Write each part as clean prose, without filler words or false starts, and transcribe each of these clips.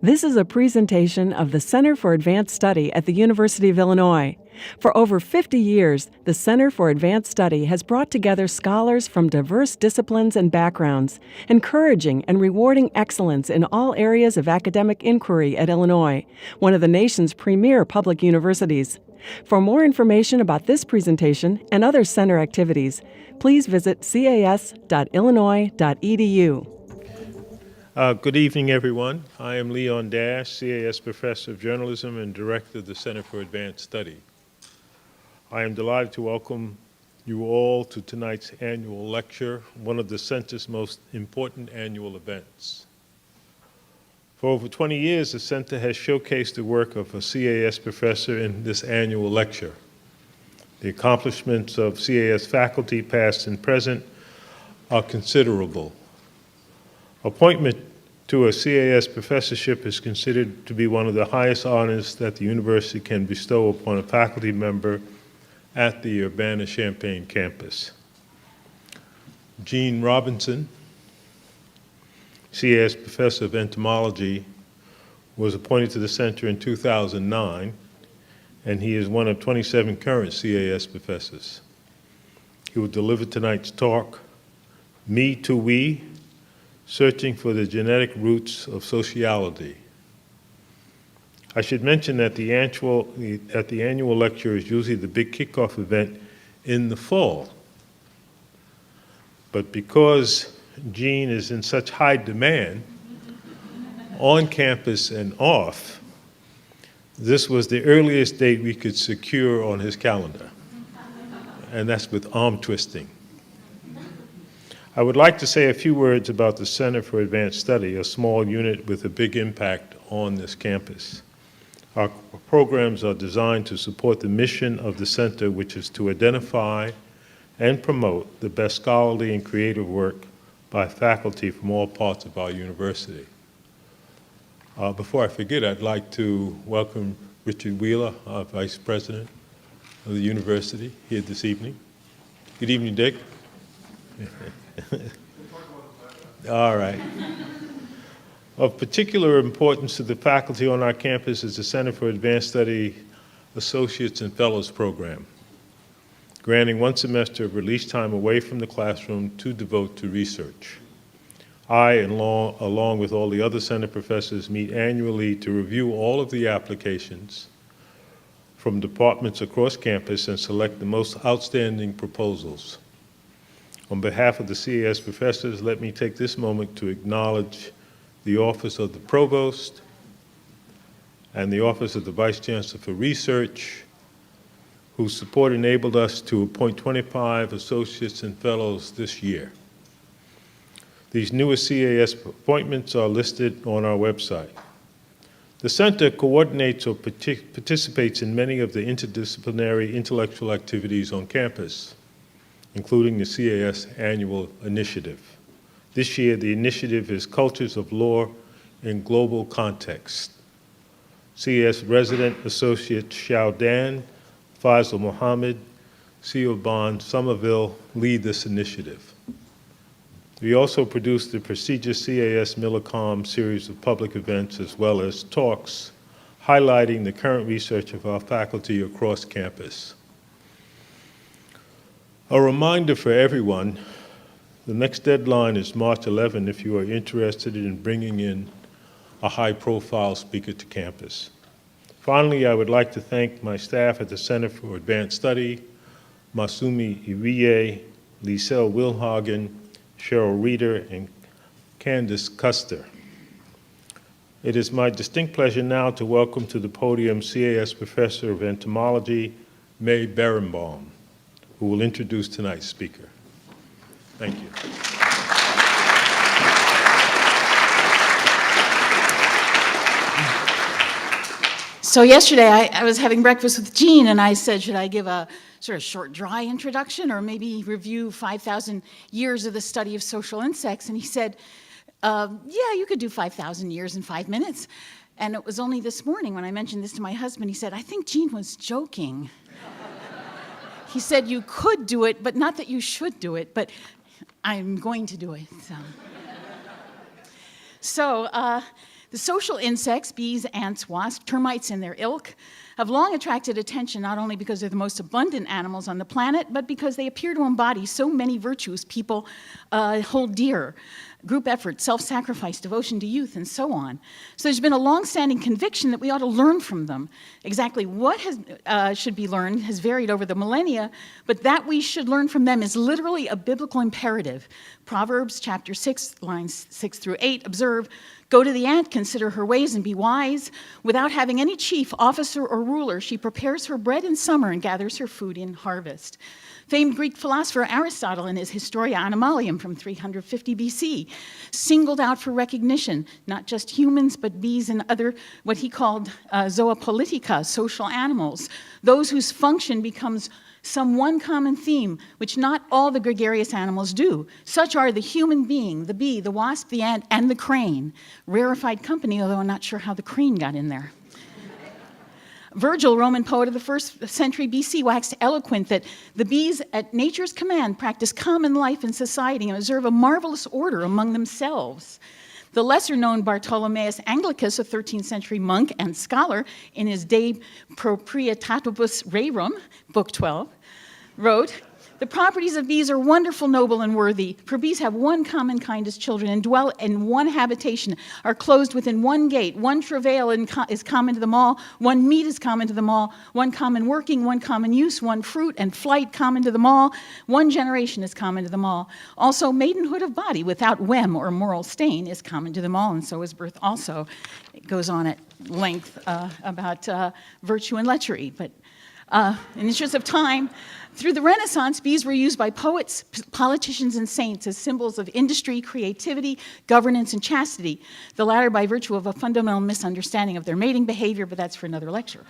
This is a presentation of the Center for Advanced Study at the University of Illinois. For over 50 years, the Center for Advanced Study has brought together scholars from diverse disciplines and backgrounds, encouraging and rewarding excellence in all areas of academic inquiry at Illinois, one of the nation's premier public universities. For more information about this presentation and other center activities, please visit cas.illinois.edu. Good evening, everyone. I am Leon Dash, CAS Professor of Journalism and Director of the Center for Advanced Study. I am delighted to welcome you all to tonight's annual lecture, one of the Center's most important annual events. For over 20 years, the Center has showcased the work of a CAS professor in this annual lecture. The accomplishments of CAS faculty, past and present, are considerable. Appointment to a CAS professorship is considered to be one of the highest honors that the university can bestow upon a faculty member at the Urbana-Champaign campus. Gene Robinson, CAS professor of entomology, was appointed to the center in 2009, and he is one of 27 current CAS professors. He will deliver tonight's talk, Me to We, Searching for the Genetic Roots of Sociality. I should mention that the annual lecture is usually the big kickoff event in the fall. But because Gene is in such high demand, on campus and off, this was the earliest date we could secure on his calendar. And that's with arm twisting. I would like to say a few words about the Center for Advanced Study, a small unit with a big impact on this campus. Our programs are designed to support the mission of the center, which is to identify and promote the best scholarly and creative work by faculty from all parts of our university. Before I forget, I'd like to welcome Richard Wheeler, our Vice President of the university, here this evening. Good evening, Dick. All right. Of particular importance to the faculty on our campus is the Center for Advanced Study Associates and Fellows program, granting one semester of release time away from the classroom to devote to research. I, along with all the other center professors, meet annually to review all of the applications from departments across campus and select the most outstanding proposals. On behalf of the CAS professors, let me take this moment to acknowledge the Office of the Provost and the Office of the Vice Chancellor for Research, whose support enabled us to appoint 25 associates and fellows this year. These newest CAS appointments are listed on our website. The center coordinates or participates in many of the interdisciplinary intellectual activities on campus, including the CAS Annual Initiative. This year, the initiative is Cultures of Law in Global Context. CAS resident associate Xiao Dan, Faisal Mohammed, Siobhan Somerville lead this initiative. We also produce the prestigious CAS Millicom series of public events as well as talks highlighting the current research of our faculty across campus. A reminder for everyone, the next deadline is March 11 if you are interested in bringing in a high-profile speaker to campus. Finally, I would like to thank my staff at the Center for Advanced Study, Masumi Iriye, Lisel Wilhagen, Cheryl Reeder, and Candace Custer. It is my distinct pleasure now to welcome to the podium CAS Professor of Entomology, May Berenbaum, who will introduce tonight's speaker. Thank you. So yesterday I was having breakfast with Gene and I said, should I give a sort of short, dry introduction or maybe review 5,000 years of the study of social insects? And he said, yeah, you could do 5,000 years in 5 minutes. And it was only this morning when I mentioned this to my husband, he said, I think Gene was joking. He said, you could do it, but not that you should do it, but I'm going to do it. So The social insects, bees, ants, wasps, termites, and their ilk, have long attracted attention not only because they're the most abundant animals on the planet, but because they appear to embody so many virtues people hold dear: group effort, self-sacrifice, devotion to youth, and so on. So there's been a long-standing conviction that we ought to learn from them. Exactly what should be learned has varied over the millennia, but that we should learn from them is literally a biblical imperative. Proverbs chapter 6, lines 6 through 8, observe, "Go to the ant, consider her ways, and be wise. Without having any chief, officer, or ruler, she prepares her bread in summer and gathers her food in harvest." Famed Greek philosopher Aristotle, in his Historia Animalium from 350 BC, singled out for recognition not just humans, but bees and other, what he called zoopolitica, social animals, those whose function becomes some one common theme, which not all the gregarious animals do. Such are the human being, the bee, the wasp, the ant, and the crane. Rarefied company, although I'm not sure how the crane got in there. Virgil, Roman poet of the 1st century BC, waxed eloquent that the bees, at nature's command, practice common life in society and observe a marvelous order among themselves. The lesser-known Bartholomeus Anglicus, a 13th century monk and scholar, in his De Proprietatibus Rerum, Book 12, wrote, "The properties of bees are wonderful, noble, and worthy, for bees have one common kind as children and dwell in one habitation, are closed within one gate, one travail is common to them all, one meat is common to them all, one common working, one common use, one fruit and flight common to them all, one generation is common to them all. Also, maidenhood of body without wem or moral stain is common to them all, and so is birth also." It goes on at length about virtue and lechery, but in the interest of time, through the Renaissance, bees were used by poets, politicians, and saints as symbols of industry, creativity, governance, and chastity, the latter by virtue of a fundamental misunderstanding of their mating behavior, but that's for another lecture.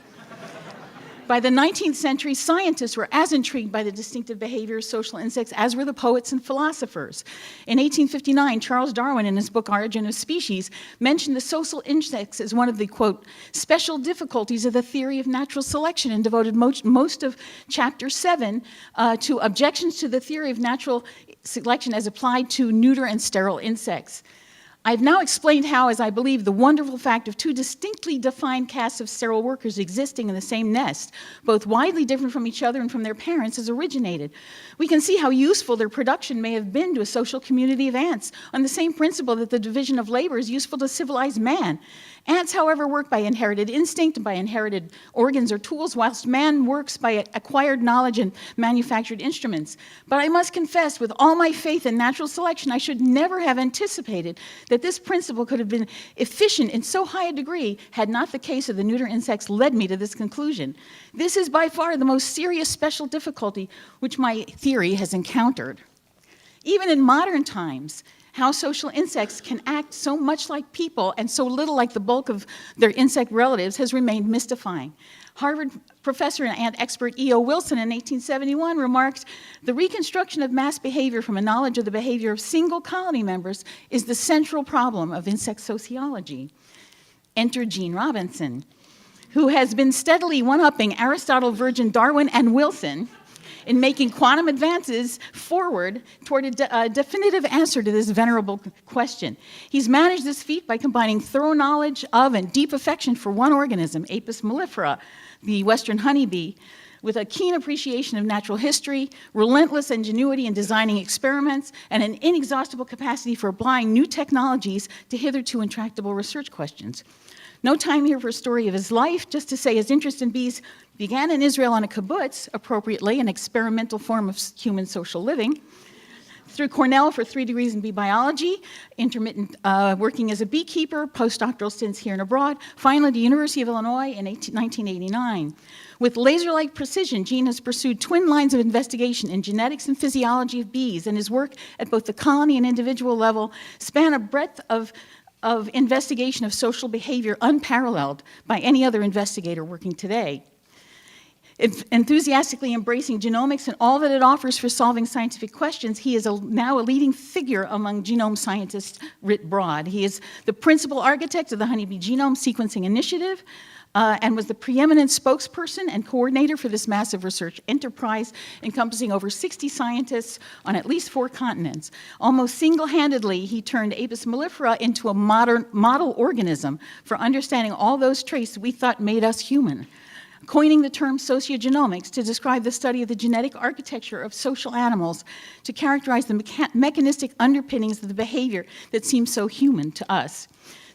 By the 19th century, scientists were as intrigued by the distinctive behavior of social insects as were the poets and philosophers. In 1859, Charles Darwin, in his book Origin of Species, mentioned the social insects as one of the, quote, "special difficulties of the theory of natural selection," and devoted most of chapter 7 to objections to the theory of natural selection as applied to neuter and sterile insects. I've now explained how, as I believe, the wonderful fact of two distinctly defined castes of sterile workers existing in the same nest, both widely different from each other and from their parents, has originated. We can see how useful their production may have been to a social community of ants, on the same principle that the division of labor is useful to civilized man. Ants, however, work by inherited instinct and by inherited organs or tools, whilst man works by acquired knowledge and manufactured instruments. But I must confess, with all my faith in natural selection, I should never have anticipated that this principle could have been efficient in so high a degree had not the case of the neuter insects led me to this conclusion. This is by far the most serious special difficulty which my theory has encountered. Even in modern times, how social insects can act so much like people and so little like the bulk of their insect relatives has remained mystifying. Harvard professor and ant expert E.O. Wilson in 1871 remarked, "The reconstruction of mass behavior from a knowledge of the behavior of single colony members is the central problem of insect sociology." Enter Gene Robinson, who has been steadily one-upping Aristotle, Virgin, Darwin, and Wilson in making quantum advances forward toward a definitive answer to this venerable question. He's managed this feat by combining thorough knowledge of and deep affection for one organism, Apis mellifera, the western honeybee, with a keen appreciation of natural history, relentless ingenuity in designing experiments, and an inexhaustible capacity for applying new technologies to hitherto intractable research questions. No time here for a story of his life, just to say his interest in bees began in Israel on a kibbutz, appropriately an experimental form of human social living, through Cornell for 3 degrees in bee biology, intermittent working as a beekeeper, postdoctoral stints here and abroad, finally the University of Illinois in 1989. With laser-like precision, Gene has pursued twin lines of investigation in genetics and physiology of bees, and his work at both the colony and individual level span a breadth of investigation of social behavior unparalleled by any other investigator working today. Enthusiastically embracing genomics and all that it offers for solving scientific questions, he is now a leading figure among genome scientists writ broad. He is the principal architect of the Honeybee Genome Sequencing Initiative, and was the preeminent spokesperson and coordinator for this massive research enterprise encompassing over 60 scientists on at least 4 continents. Almost single-handedly, he turned Apis mellifera into a modern model organism for understanding all those traits we thought made us human, coining the term sociogenomics to describe the study of the genetic architecture of social animals to characterize the mechanistic underpinnings of the behavior that seems so human to us.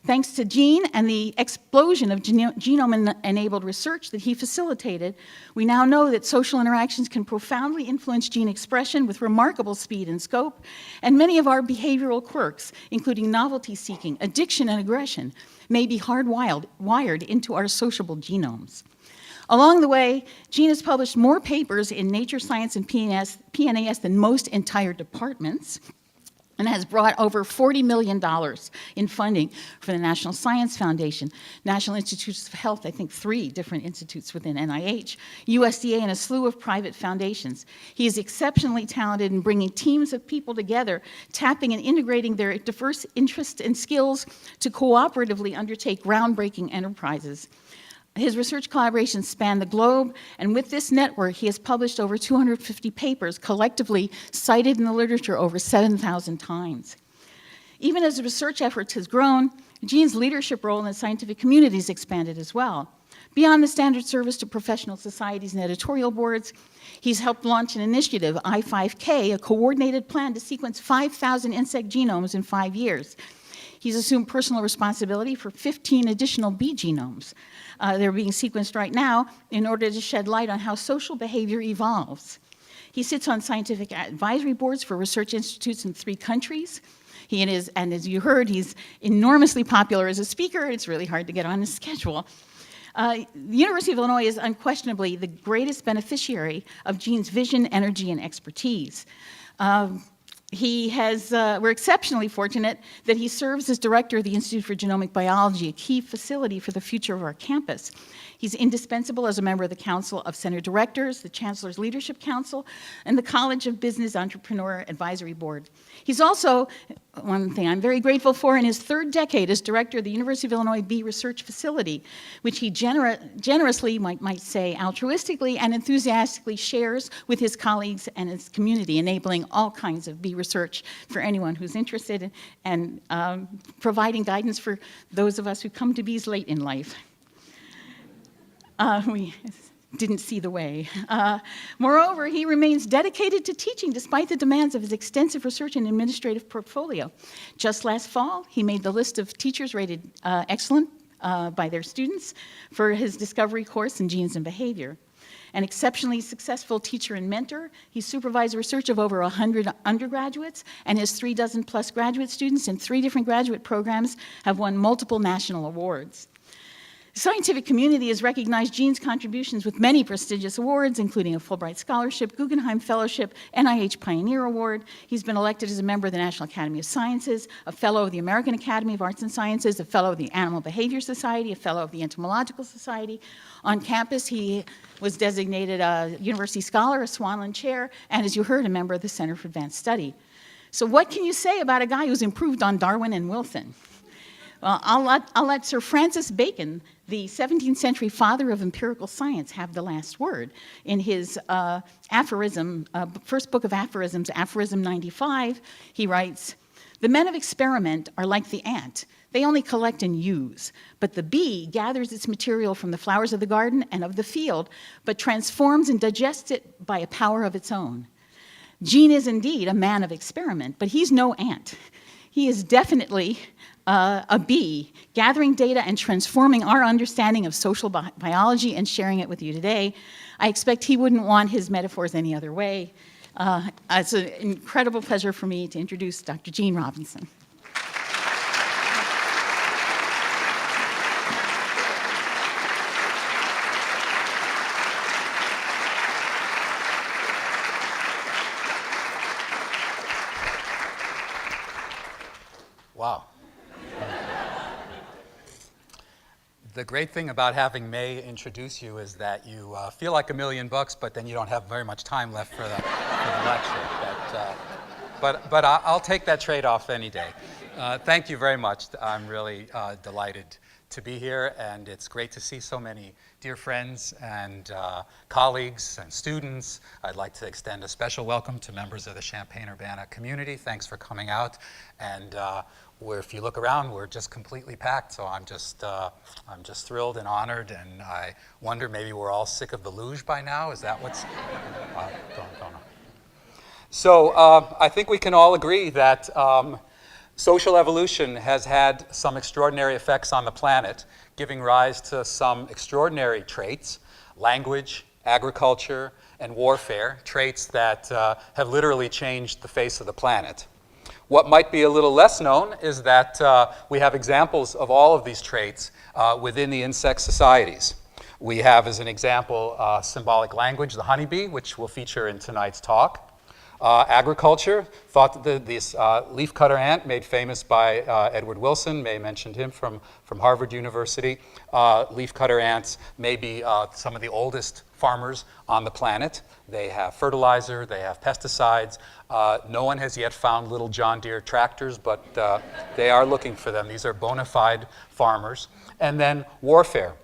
Thanks to Gene and the explosion of genome-enabled research that he facilitated, we now know that social interactions can profoundly influence gene expression with remarkable speed and scope, and many of our behavioral quirks, including novelty-seeking, addiction, and aggression, may be hardwired into our sociable genomes. Along the way, Gene has published more papers in Nature, Science, and PNAS than most entire departments, and has brought over $40 million in funding for the National Science Foundation, National Institutes of Health, I think 3 different institutes within NIH, USDA, and a slew of private foundations. He is exceptionally talented in bringing teams of people together, tapping and integrating their diverse interests and skills to cooperatively undertake groundbreaking enterprises. His research collaborations span the globe, and with this network, he has published over 250 papers, collectively cited in the literature over 7,000 times. Even as the research efforts has grown, Gene's leadership role in the scientific community has expanded as well. Beyond the standard service to professional societies and editorial boards, he's helped launch an initiative, I5K, a coordinated plan to sequence 5,000 insect genomes in 5 years. He's assumed personal responsibility for 15 additional bee genomes. They're being sequenced right now in order to shed light on how social behavior evolves. He sits on scientific advisory boards for research institutes in 3 countries. And as you heard, he's enormously popular as a speaker. It's really hard to get on his schedule. The University of Illinois is unquestionably the greatest beneficiary of Gene's vision, energy, and expertise. We're exceptionally fortunate that he serves as director of the Institute for Genomic Biology, a key facility for the future of our campus. He's indispensable as a member of the Council of Center Directors, the Chancellor's Leadership Council, and the College of Business Entrepreneur Advisory Board. He's also, one thing I'm very grateful for, in his 3rd decade as director of the University of Illinois Bee Research Facility, which he generously, might say altruistically and enthusiastically shares with his colleagues and his community, enabling all kinds of bee research for anyone who's interested and providing guidance for those of us who come to bees late in life. We didn't see the way. Moreover, he remains dedicated to teaching despite the demands of his extensive research and administrative portfolio. Just last fall, he made the list of teachers rated excellent by their students for his discovery course in genes and behavior. An exceptionally successful teacher and mentor, he supervised research of over 100 undergraduates, and his 36+ graduate students in 3 different graduate programs have won multiple national awards. The scientific community has recognized Gene's contributions with many prestigious awards, including a Fulbright Scholarship, Guggenheim Fellowship, NIH Pioneer Award. He's been elected as a member of the National Academy of Sciences, a Fellow of the American Academy of Arts and Sciences, a Fellow of the Animal Behavior Society, a Fellow of the Entomological Society. On campus, he was designated a University Scholar, a Swanland Chair, and as you heard, a member of the Center for Advanced Study. So what can you say about a guy who's improved on Darwin and Wilson? Well, I'll let Sir Francis Bacon, the 17th century father of empirical science, have the last word. In his aphorism, first book of aphorisms, Aphorism 95, he writes, "The men of experiment are like the ant. They only collect and use. But the bee gathers its material from the flowers of the garden and of the field, but transforms and digests it by a power of its own." Gene is indeed a man of experiment, but he's no ant. He is definitely a bee, gathering data and transforming our understanding of social biology and sharing it with you today. I expect he wouldn't want his metaphors any other way. It's an incredible pleasure for me to introduce Dr. Gene Robinson. Wow. The great thing about having May introduce you is that you feel like $1,000,000, but then you don't have very much time left for the lecture. But I'll take that trade-off any day. Thank you very much. I'm really delighted to be here, and it's great to see so many dear friends and colleagues and students. I'd like to extend a special welcome to members of the Champaign-Urbana community. Thanks for coming out. And if you look around, we're just completely packed, so I'm just thrilled and honored, and I wonder, maybe we're all sick of the luge by now? Is that what's... don't know. So I think we can all agree that social evolution has had some extraordinary effects on the planet, giving rise to some extraordinary traits: language, agriculture, and warfare, traits that have literally changed the face of the planet. What might be a little less known is that we have examples of all of these traits within the insect societies. We have, as an example, symbolic language, the honeybee, which we'll feature in tonight's talk. Agriculture, thought that this leafcutter ant, made famous by Edward Wilson, May mentioned him from Harvard University. Leafcutter ants may be some of the oldest farmers on the planet. They have fertilizer, they have pesticides. No one has yet found little John Deere tractors, but they are looking for them. These are bona fide farmers. And then warfare.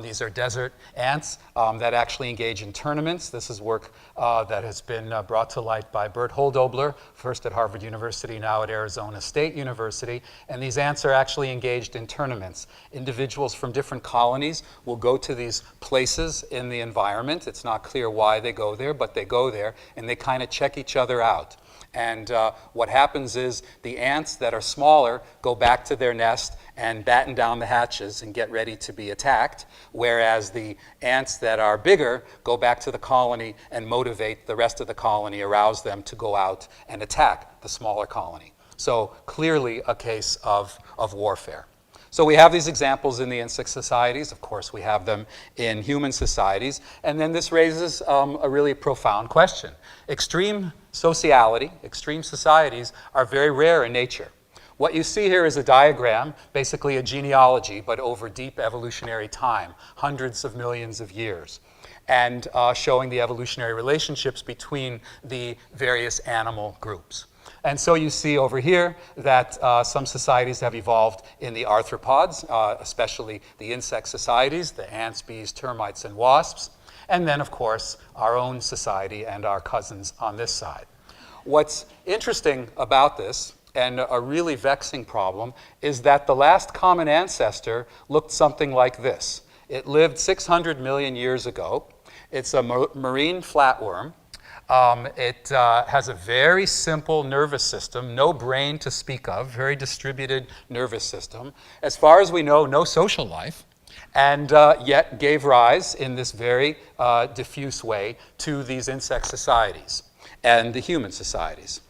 These are desert ants that actually engage in tournaments. This is work that has been brought to light by Bert Holdobler, first at Harvard University, now at Arizona State University. And these ants are actually engaged in tournaments. Individuals from different colonies will go to these places in the environment. It's not clear why they go there, but they go there, and they kind of check each other out. And what happens is the ants that are smaller go back to their nest and batten down the hatches and get ready to be attacked, whereas the ants that are bigger go back to the colony and motivate the rest of the colony, arouse them to go out and attack the smaller colony. So clearly a case of warfare. So we have these examples in the insect societies. Of course, we have them in human societies. And then this raises a really profound question. Extreme sociality, extreme societies, are very rare in nature. What you see here is a diagram, basically a genealogy, but over deep evolutionary time, hundreds of millions of years, and showing the evolutionary relationships between the various animal groups. And so you see over here that some societies have evolved in the arthropods, especially the insect societies, the ants, bees, termites, and wasps. And then, of course, our own society and our cousins on this side. What's interesting about this, and a really vexing problem, is that the last common ancestor looked something like this. It lived 600 million years ago. It's a marine flatworm. It has a very simple nervous system, no brain to speak of, very distributed nervous system. As far as we know, no social life, and yet gave rise in this very diffuse way to these insect societies and the human societies.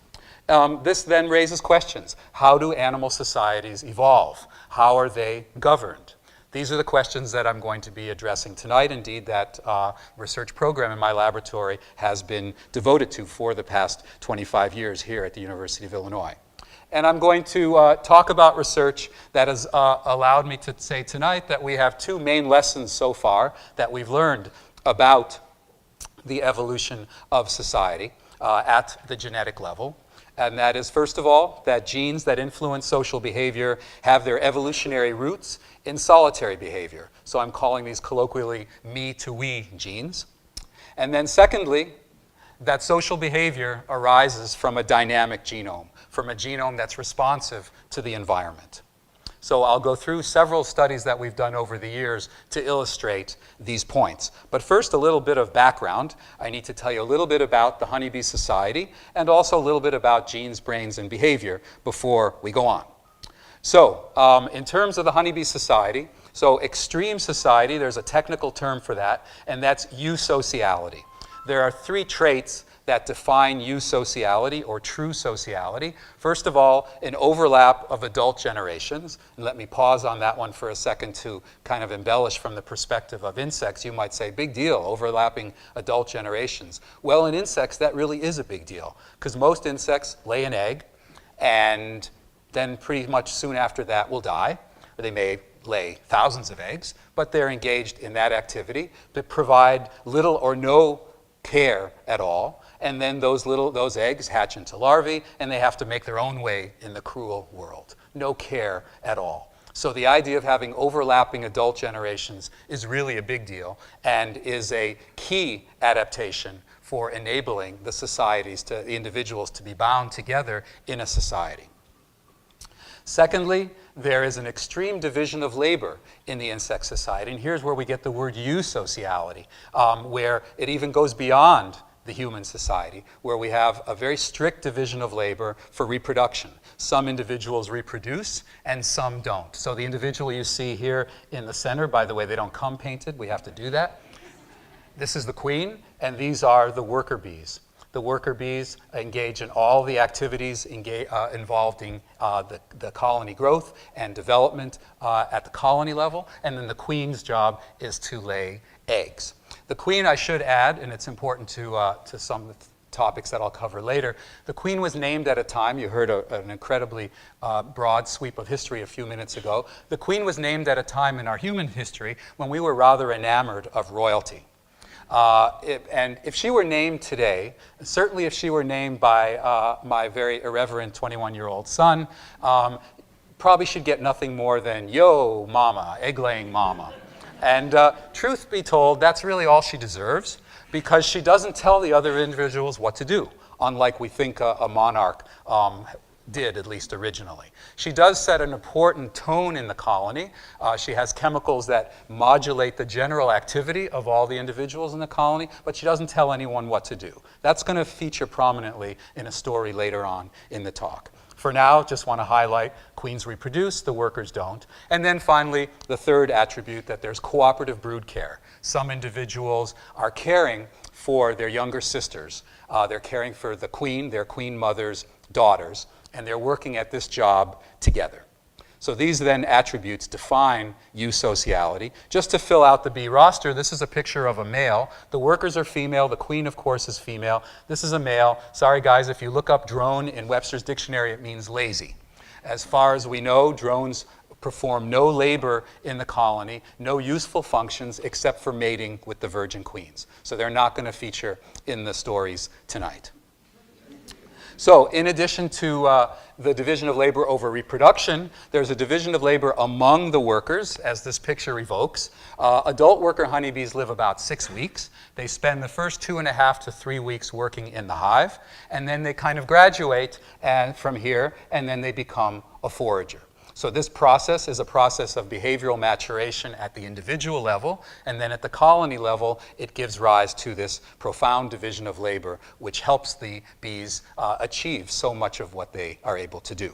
This then raises questions. How do animal societies evolve? How are they governed? These are the questions that I'm going to be addressing tonight. Indeed, that research program in my laboratory has been devoted to for the past 25 years here at the University of Illinois. And I'm going to talk about research that has allowed me to say tonight that we have two main lessons so far that we've learned about the evolution of society at the genetic level. And that is, first of all, that genes that influence social behavior have their evolutionary roots in solitary behavior. So I'm calling these colloquially me-to-we genes. And then secondly, that social behavior arises from a dynamic genome, from a genome that's responsive to the environment. So I'll go through several studies that we've done over the years to illustrate these points. But first, a little bit of background. I need to tell you a little bit about the Honeybee Society and also a little bit about genes, brains, and behavior before we go on. So in terms of the Honeybee Society, so extreme society, there's a technical term for that, and that's eusociality. There are three traits that define eusociality or true sociality. First of all, an overlap of adult generations. And let me pause on that one for a second to kind of embellish from the perspective of insects. You might say, big deal, overlapping adult generations. Well, in insects, that really is a big deal, because most insects lay an egg, and then pretty much soon after that will die. Or they may lay thousands of eggs, but they're engaged in that activity that provide little or no care at all. And then those eggs hatch into larvae, and they have to make their own way in the cruel world. No care at all. So the idea of having overlapping adult generations is really a big deal and is a key adaptation for enabling the societies, the individuals to be bound together in a society. Secondly, there is an extreme division of labor in the insect society, and here's where we get the word eusociality, where it even goes beyond the human society, where we have a very strict division of labor for reproduction. Some individuals reproduce and some don't. So the individual you see here in the center, by the way, they don't come painted, we have to do that. This is the queen, and these are the worker bees. The worker bees engage in all the activities involving the colony growth and development at the colony level, and then the queen's job is to lay eggs. The queen, I should add, and it's important to some topics that I'll cover later, the queen was named at a time, you heard an incredibly broad sweep of history a few minutes ago, the queen was named at a time in our human history when we were rather enamored of royalty. And if she were named today, certainly if she were named by my very irreverent 21-year-old son, probably should get nothing more than, yo, mama, egg-laying mama. And truth be told, that's really all she deserves, because she doesn't tell the other individuals what to do, unlike we think a monarch did, at least originally. She does set an important tone in the colony. She has chemicals that modulate the general activity of all the individuals in the colony, but she doesn't tell anyone what to do. That's going to feature prominently in a story later on in the talk. For now, just want to highlight queens reproduce, the workers don't. And then finally, the third attribute, that there's cooperative brood care. Some individuals are caring for their younger sisters. They're caring for the queen, their queen mother's daughters, and they're working at this job together. So these then attributes define eusociality. Just to fill out the bee roster, this is a picture of a male. The workers are female. The queen, of course, is female. This is a male. Sorry, guys, if you look up drone in Webster's dictionary, it means lazy. As far as we know, drones perform no labor in the colony, no useful functions except for mating with the virgin queens. So they're not going to feature in the stories tonight. So in addition to the division of labor over reproduction, there's a division of labor among the workers, as this picture evokes. Adult worker honeybees live about 6 weeks. They spend the first 2.5 to 3 weeks working in the hive, and then they kind of graduate from here, and then they become a forager. So this process is a process of behavioral maturation at the individual level, and then at the colony level, it gives rise to this profound division of labor, which helps the bees achieve so much of what they are able to do.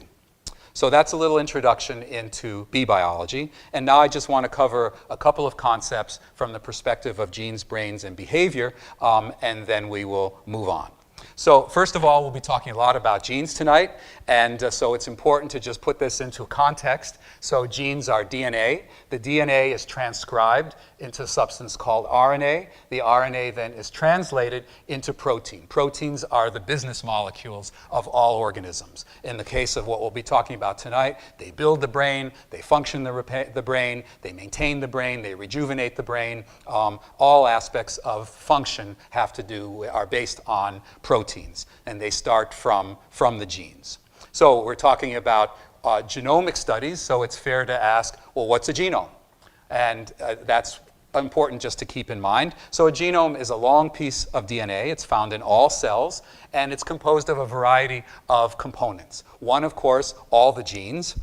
So that's a little introduction into bee biology, and now I just want to cover a couple of concepts from the perspective of genes, brains, and behavior, and then we will move on. So first of all, we'll be talking a lot about genes tonight, and so it's important to just put this into context. So genes are DNA. The DNA is transcribed into a substance called RNA. The RNA then is translated into protein. Proteins are the business molecules of all organisms. In the case of what we'll be talking about tonight, they build the brain, they function the brain, they maintain the brain, they rejuvenate the brain. All aspects of function are based on proteins, and they start from the genes. So we're talking about genomic studies, so it's fair to ask, well, what's a genome? And that's important just to keep in mind. So a genome is a long piece of DNA. It's found in all cells, and it's composed of a variety of components. One, of course, all the genes.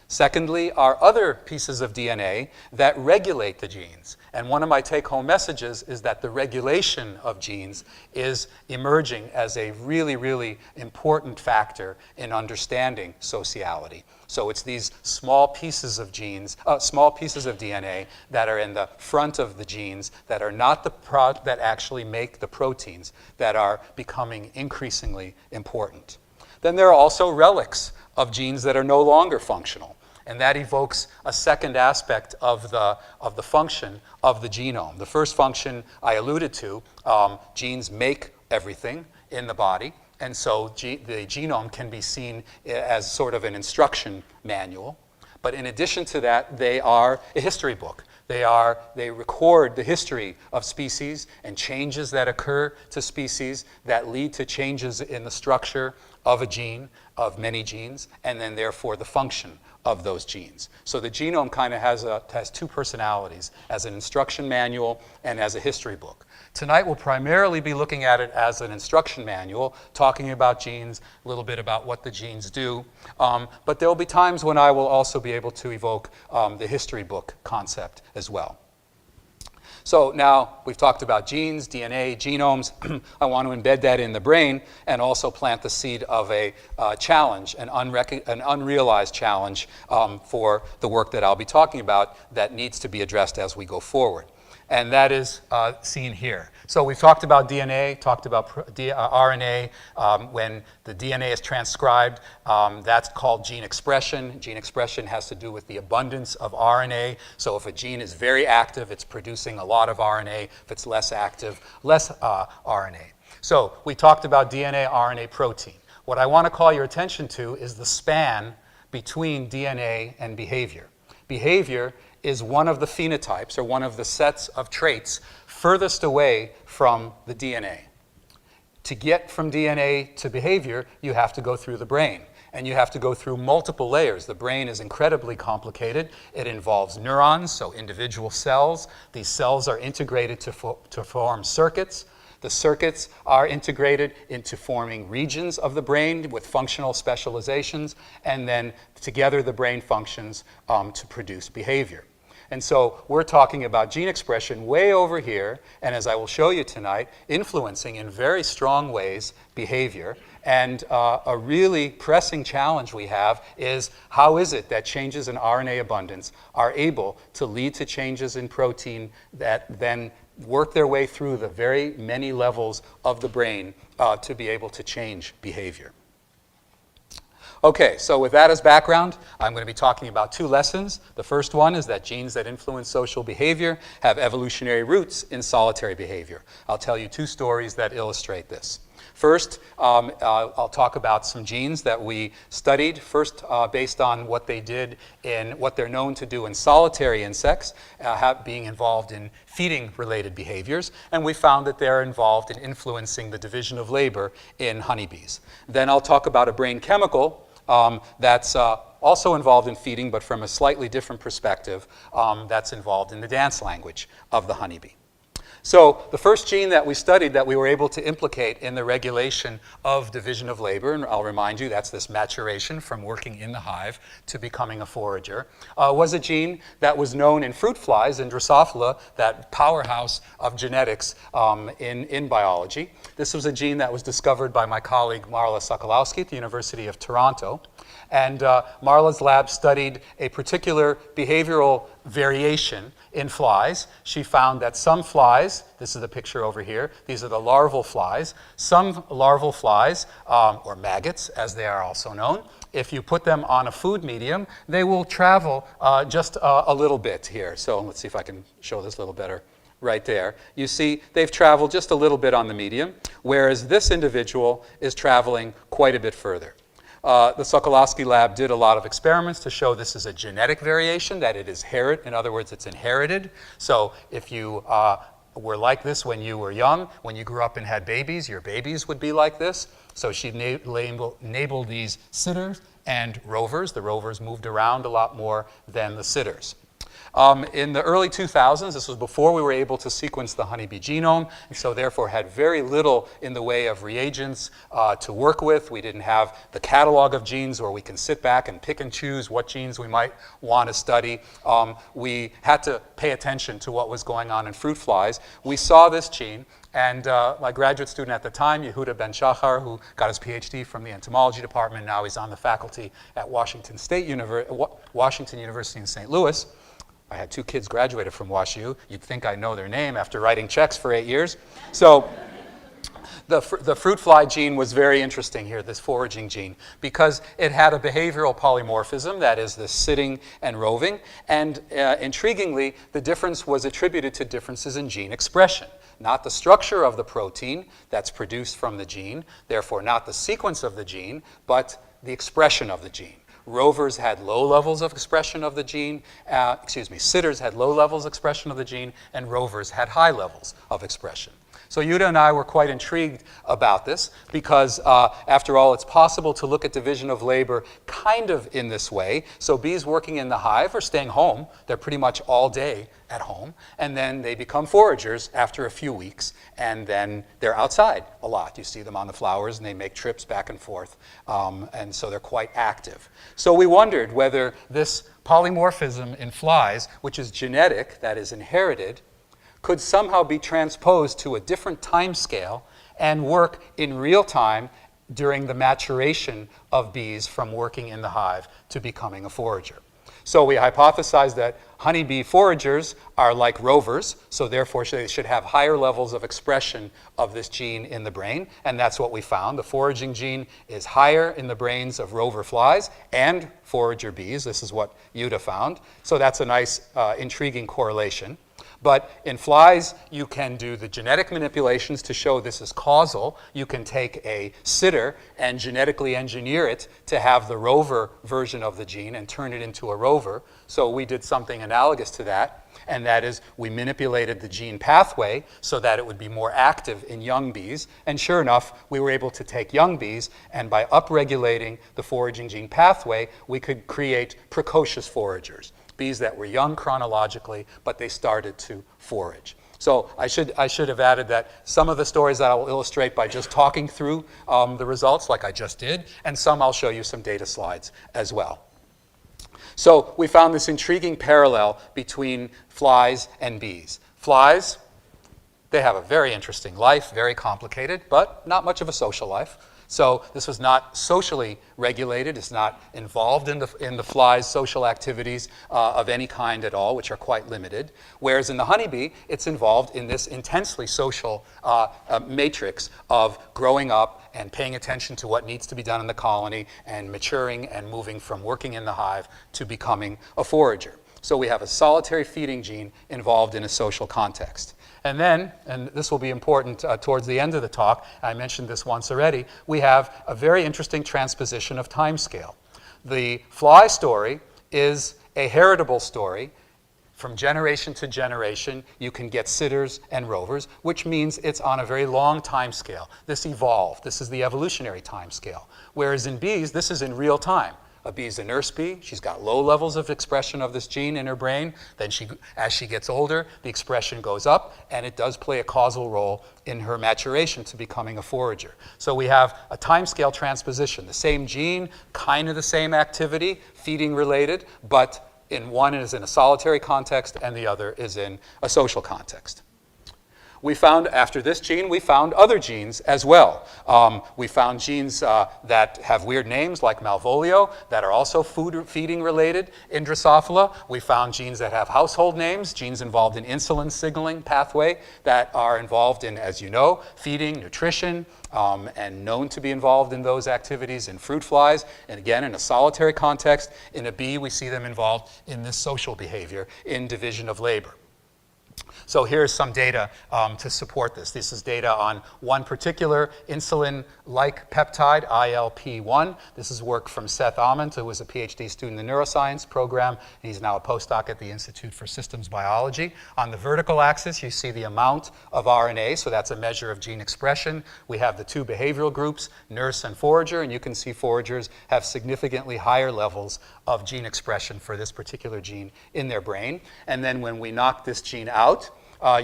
Secondly, are other pieces of DNA that regulate the genes. And one of my take-home messages is that the regulation of genes is emerging as a really, really important factor in understanding sociality. So it's these small pieces of DNA that are in the front of the genes that are not that actually make the proteins that are becoming increasingly important. Then there are also relics of genes that are no longer functional. And that evokes a second aspect of the function of the genome. The first function I alluded to, genes make everything in the body. And so the genome can be seen as sort of an instruction manual. But in addition to that, they are a history book. They record the history of species and changes that occur to species that lead to changes in the structure of a gene, of many genes, and then therefore the function of those genes. So the genome kind of has two personalities, as an instruction manual and as a history book. Tonight we'll primarily be looking at it as an instruction manual, talking about genes, a little bit about what the genes do. But there will be times when I will also be able to evoke the history book concept as well. So now we've talked about genes, DNA, genomes. I want to embed that in the brain and also plant the seed of a challenge, an unrealized challenge for the work that I'll be talking about that needs to be addressed as we go forward. And that is seen here. So we've talked about DNA, talked about RNA. When the DNA is transcribed, that's called gene expression. Gene expression has to do with the abundance of RNA. So if a gene is very active, it's producing a lot of RNA. If it's less active, less RNA. So we talked about DNA, RNA, protein. What I want to call your attention to is the span between DNA and behavior. Behavior is one of the phenotypes, or one of the sets of traits furthest away from the DNA. To get from DNA to behavior, you have to go through the brain, and you have to go through multiple layers. The brain is incredibly complicated. It involves neurons, so individual cells. These cells are integrated to form circuits. The circuits are integrated into forming regions of the brain with functional specializations, and then together the brain functions to produce behavior. And so we're talking about gene expression way over here, and as I will show you tonight, influencing in very strong ways behavior. And a really pressing challenge we have is, how is it that changes in RNA abundance are able to lead to changes in protein that then work their way through the very many levels of the brain to be able to change behavior? Okay, so with that as background, I'm going to be talking about two lessons. The first one is that genes that influence social behavior have evolutionary roots in solitary behavior. I'll tell you two stories that illustrate this. First, I'll talk about some genes that we studied, first based on what they did in what they're known to do in solitary insects, being involved in feeding-related behaviors, and we found that they're involved in influencing the division of labor in honeybees. Then I'll talk about a brain chemical that's also involved in feeding, but from a slightly different perspective, that's involved in the dance language of the honeybee. So the first gene that we studied that we were able to implicate in the regulation of division of labor, and I'll remind you that's this maturation from working in the hive to becoming a forager, was a gene that was known in fruit flies, in Drosophila, that powerhouse of genetics in biology. This was a gene that was discovered by my colleague Marla Sokolowski at the University of Toronto. And Marla's lab studied a particular behavioral variation in flies. She found that some flies, this is the picture over here, these are the larval flies. Some larval flies, or maggots as they are also known, if you put them on a food medium, they will travel just a little bit here. So let's see if I can show this a little better. Right there. You see they've traveled just a little bit on the medium, whereas this individual is traveling quite a bit further. The Sokolowski lab did a lot of experiments to show this is a genetic variation, that it is in other words, it's inherited. So if you were like this when you were young, when you grew up and had babies, your babies would be like this. So she enabled these sitters and rovers. The rovers moved around a lot more than the sitters. In the early 2000s, this was before we were able to sequence the honeybee genome, and so therefore had very little in the way of reagents to work with. We didn't have the catalog of genes where we can sit back and pick and choose what genes we might want to study. We had to pay attention to what was going on in fruit flies. We saw this gene, and my graduate student at the time, Yehuda Ben Shachar, who got his PhD from the entomology department, now he's on the faculty at Washington University in St. Louis. I had two kids graduated from WashU. You'd think I know their name after writing checks for 8 years. So the fruit fly gene was very interesting here, this foraging gene, because it had a behavioral polymorphism, that is the sitting and roving, and intriguingly, the difference was attributed to differences in gene expression, not the structure of the protein that's produced from the gene, therefore not the sequence of the gene, but the expression of the gene. rovers had low levels of expression of the gene, sitters had low levels of expression of the gene, and rovers had high levels of expression. So Yuta and I were quite intrigued about this because, after all, it's possible to look at division of labor kind of in this way. So bees working in the hive are staying home. They're pretty much all day at home. And then they become foragers after a few weeks. And then they're outside a lot. You see them on the flowers, and they make trips back and forth. And so they're quite active. So we wondered whether this polymorphism in flies, which is genetic, that is inherited, could somehow be transposed to a different time scale and work in real time during the maturation of bees from working in the hive to becoming a forager. So we hypothesized that honeybee foragers are like rovers, so therefore they should have higher levels of expression of this gene in the brain, and that's what we found. The foraging gene is higher in the brains of rover flies and forager bees. This is what Yuta found. So that's a nice, intriguing correlation. But in flies, you can do the genetic manipulations to show this is causal. You can take a sitter and genetically engineer it to have the rover version of the gene and turn it into a rover. So we did something analogous to that, and that is we manipulated the gene pathway so that it would be more active in young bees. And sure enough, we were able to take young bees, and by upregulating the foraging gene pathway, we could create precocious foragers. Bees that were young chronologically, but they started to forage. So I should have added that some of the stories that I will illustrate by just talking through the results like I just did, and some I'll show you some data slides as well. So we found this intriguing parallel between flies and bees. Flies, they have a very interesting life, very complicated, but not much of a social life. So this was not socially regulated. It's not involved in the fly's social activities of any kind at all, which are quite limited. Whereas in the honeybee, it's involved in this intensely social matrix of growing up and paying attention to what needs to be done in the colony and maturing and moving from working in the hive to becoming a forager. So we have a solitary feeding gene involved in a social context. And then, and this will be important towards the end of the talk, I mentioned this once already, we have a very interesting transposition of timescale. The fly story is a heritable story. From generation to generation, you can get sitters and rovers, which means it's on a very long time scale. This evolved. This is the evolutionary time scale. Whereas in bees, this is in real time. A bee's a nurse bee. She's got low levels of expression of this gene in her brain. Then as she gets older, the expression goes up, and it does play a causal role in her maturation to becoming a forager. So we have a timescale transposition. The same gene, kind of the same activity, feeding related, but in one is in a solitary context and the other is in a social context. We found, after this gene, we found other genes as well. We found genes that have weird names like Malvolio that are also feeding related in Drosophila. We found genes that have household names, genes involved in insulin signaling pathway that are involved in, as you know, feeding, nutrition, and known to be involved in those activities in fruit flies. And again, in a solitary context, in a bee, we see them involved in this social behavior in division of labor. So here's some data to support this. This is data on one particular insulin-like peptide, ILP1. This is work from Seth Ament, who was a PhD student in the neuroscience program. He's now a postdoc at the Institute for Systems Biology. On the vertical axis, you see the amount of RNA, so that's a measure of gene expression. We have the two behavioral groups, nurse and forager, and you can see foragers have significantly higher levels of gene expression for this particular gene in their brain. And then when we knock this gene out,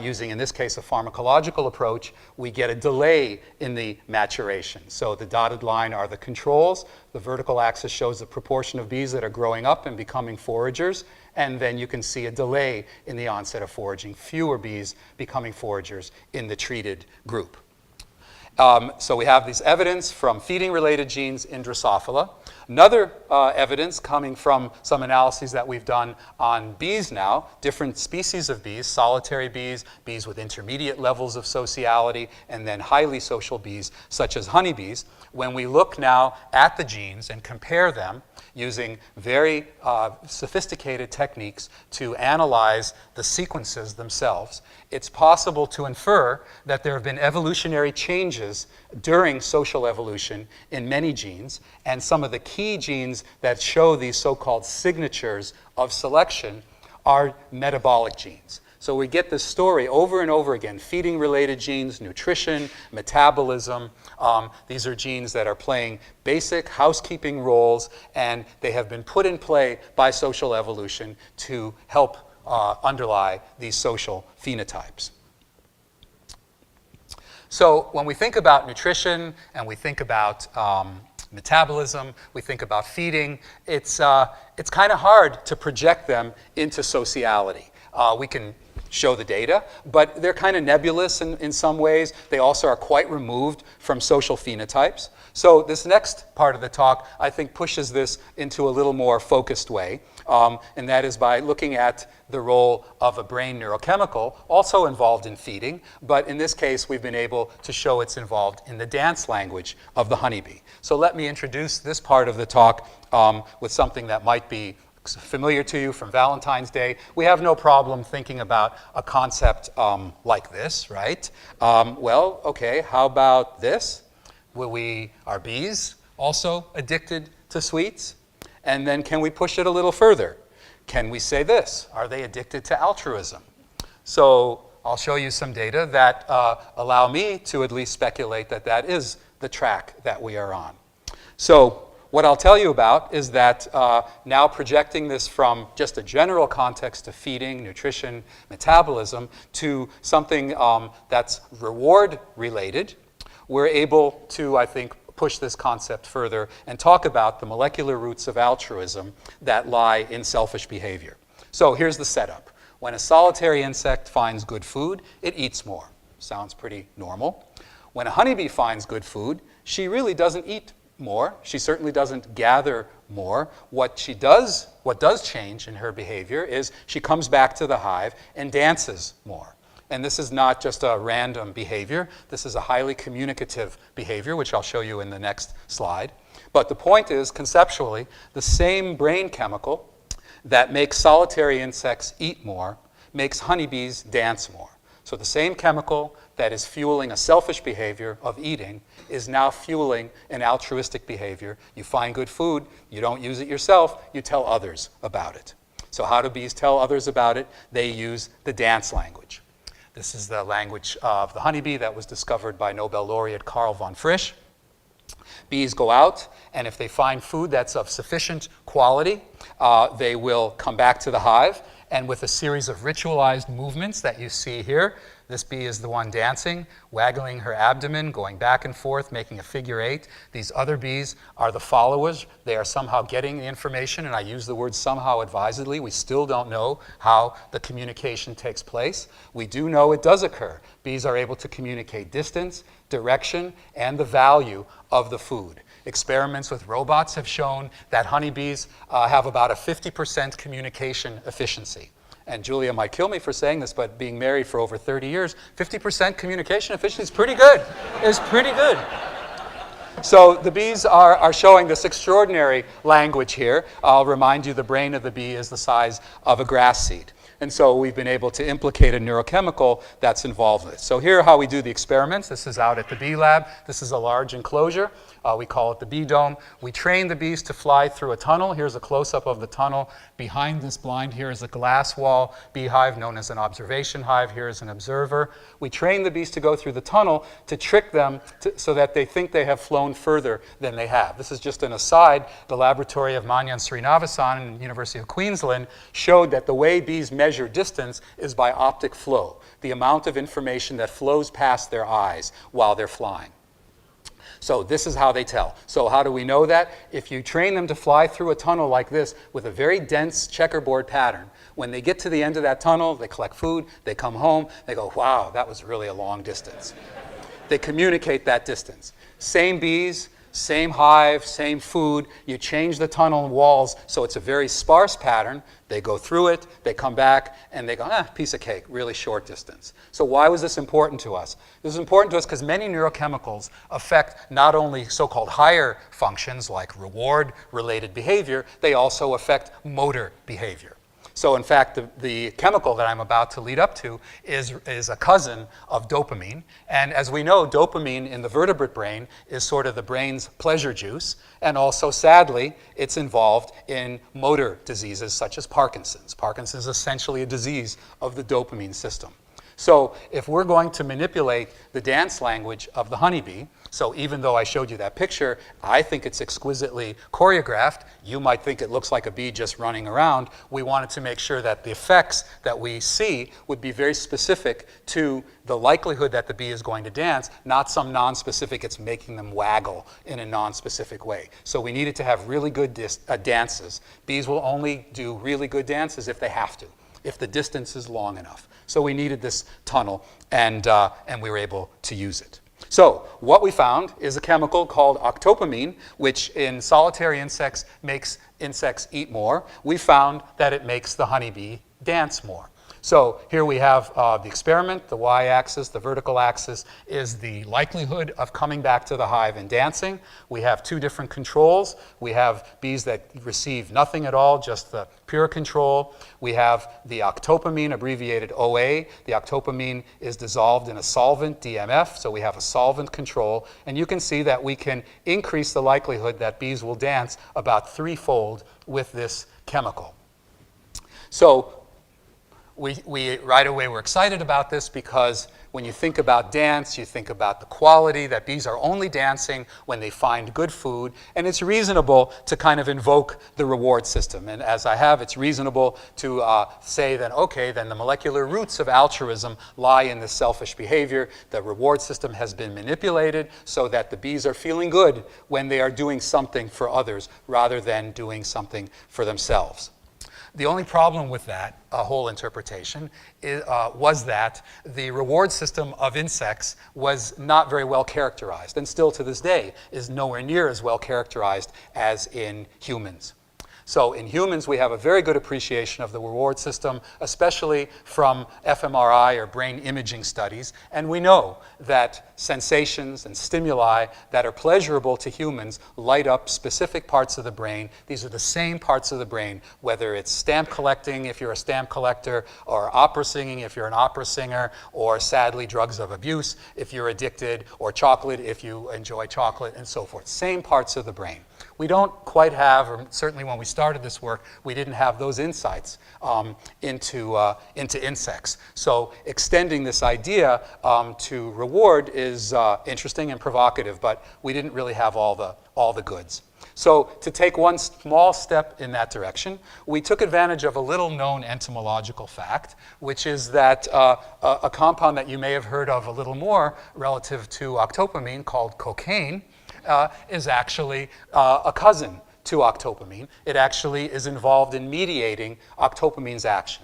using, in this case, a pharmacological approach, we get a delay in the maturation. So the dotted line are the controls. The vertical axis shows the proportion of bees that are growing up and becoming foragers. And then you can see a delay in the onset of foraging, fewer bees becoming foragers in the treated group. So we have this evidence from feeding-related genes in Drosophila. Another evidence coming from some analyses that we've done on bees now, different species of bees, solitary bees, bees with intermediate levels of sociality, and then highly social bees, such as honeybees. When we look now at the genes and compare them, using very sophisticated techniques to analyze the sequences themselves, it's possible to infer that there have been evolutionary changes during social evolution in many genes, and some of the key genes that show these so-called signatures of selection are metabolic genes. So we get this story over and over again: feeding-related genes, nutrition, metabolism. These are genes that are playing basic housekeeping roles, and they have been put in play by social evolution to help underlie these social phenotypes. So when we think about nutrition and we think about metabolism, we think about feeding, it's kind of hard to project them into sociality. We can show the data, but they're kind of nebulous in some ways. They also are quite removed from social phenotypes. So this next part of the talk, I think, pushes this into a little more focused way, and that is by looking at the role of a brain neurochemical, also involved in feeding, but in this case, we've been able to show it's involved in the dance language of the honeybee. So let me introduce this part of the talk with something that might be familiar to you from Valentine's Day. We have no problem thinking about a concept like this, right? Well, okay, how about this? Are bees also addicted to sweets? And then can we push it a little further? Can we say this? Are they addicted to altruism? So I'll show you some data that allow me to at least speculate that that is the track that we are on. So what I'll tell you about is that now projecting this from just a general context of feeding, nutrition, metabolism to something that's reward-related, we're able to, I think, push this concept further and talk about the molecular roots of altruism that lie in selfish behavior. So here's the setup. When a solitary insect finds good food, it eats more. Sounds pretty normal. When a honeybee finds good food, she really doesn't eat more. She certainly doesn't gather more. What does change in her behavior is she comes back to the hive and dances more. And this is not just a random behavior. This is a highly communicative behavior, which I'll show you in the next slide. But the point is, conceptually, the same brain chemical that makes solitary insects eat more makes honeybees dance more. So the same chemical that is fueling a selfish behavior of eating is now fueling an altruistic behavior. You find good food, you don't use it yourself, you tell others about it. So how do bees tell others about it? They use the dance language. This is the language of the honeybee that was discovered by Nobel laureate Carl von Frisch. Bees go out, and if they find food that's of sufficient quality, they will come back to the hive, and with a series of ritualized movements that you see here, this bee is the one dancing, waggling her abdomen, going back and forth, making a figure eight. These other bees are the followers. They are somehow getting the information, and I use the word somehow advisedly. We still don't know how the communication takes place. We do know it does occur. Bees are able to communicate distance, direction, and the value of the food. Experiments with robots have shown that honeybees have about a 50% communication efficiency. And Julia might kill me for saying this, but being married for over 30 years, 50% communication efficiency is pretty good. It's pretty good. So the bees are showing this extraordinary language here. I'll remind you the brain of the bee is the size of a grass seed. And so we've been able to implicate a neurochemical that's involved with it. So here are how we do the experiments. This is out at the bee lab. This is a large enclosure. We call it the bee dome. We train the bees to fly through a tunnel. Here's a close-up of the tunnel. Behind this blind here is a glass wall beehive known as an observation hive. Here is an observer. We train the bees to go through the tunnel to trick them so that they think they have flown further than they have. This is just an aside. The laboratory of Manyan Srinivasan in the University of Queensland showed that the way bees measure distance is by optic flow, the amount of information that flows past their eyes while they're flying. So this is how they tell. So how do we know that? If you train them to fly through a tunnel like this with a very dense checkerboard pattern, when they get to the end of that tunnel, they collect food, they come home, they go, wow, that was really a long distance. They communicate that distance. Same bees, same hive, same food. You change the tunnel walls so it's a very sparse pattern. They go through it, they come back, and they go, piece of cake, really short distance. So why was this important to us? This is important to us because many neurochemicals affect not only so-called higher functions like reward-related behavior, they also affect motor behavior. So in fact, the chemical that I'm about to lead up to is a cousin of dopamine. And as we know, dopamine in the vertebrate brain is sort of the brain's pleasure juice. And also, sadly, it's involved in motor diseases such as Parkinson's. Parkinson's is essentially a disease of the dopamine system. So if we're going to manipulate the dance language of the honeybee, so even though I showed you that picture, I think it's exquisitely choreographed. You might think it looks like a bee just running around. We wanted to make sure that the effects that we see would be very specific to the likelihood that the bee is going to dance, not some non-specific, it's making them waggle in a non-specific way. So we needed to have really good dances. Bees will only do really good dances if they have to, if the distance is long enough. So we needed this tunnel, and we were able to use it. So what we found is a chemical called octopamine, which in solitary insects makes insects eat more. We found that it makes the honeybee dance more. So here we have the experiment. The y-axis, the vertical axis, is the likelihood of coming back to the hive and dancing. We have two different controls. We have bees that receive nothing at all, just the pure control. We have the octopamine, abbreviated OA. The octopamine is dissolved in a solvent, DMF, so we have a solvent control. And you can see that we can increase the likelihood that bees will dance about threefold with this chemical. So we right away were excited about this because when you think about dance, you think about the quality, that bees are only dancing when they find good food, and it's reasonable to kind of invoke the reward system. And as I have, it's reasonable to say that, okay, then the molecular roots of altruism lie in this selfish behavior. The reward system has been manipulated so that the bees are feeling good when they are doing something for others rather than doing something for themselves. The only problem with that whole interpretation was that the reward system of insects was not very well characterized, and still to this day is nowhere near as well characterized as in humans. So in humans, we have a very good appreciation of the reward system, especially from fMRI or brain imaging studies. And we know that sensations and stimuli that are pleasurable to humans light up specific parts of the brain. These are the same parts of the brain, whether it's stamp collecting if you're a stamp collector, or opera singing if you're an opera singer, or sadly drugs of abuse if you're addicted, or chocolate if you enjoy chocolate, and so forth. Same parts of the brain. We don't quite have, or certainly when we started this work, we didn't have those insights into insects. So extending this idea to reward is interesting and provocative, but we didn't really have all the goods. So to take one small step in that direction, we took advantage of a little-known entomological fact, which is that a compound that you may have heard of a little more relative to octopamine called cocaine is actually a cousin to octopamine. It actually is involved in mediating octopamine's action.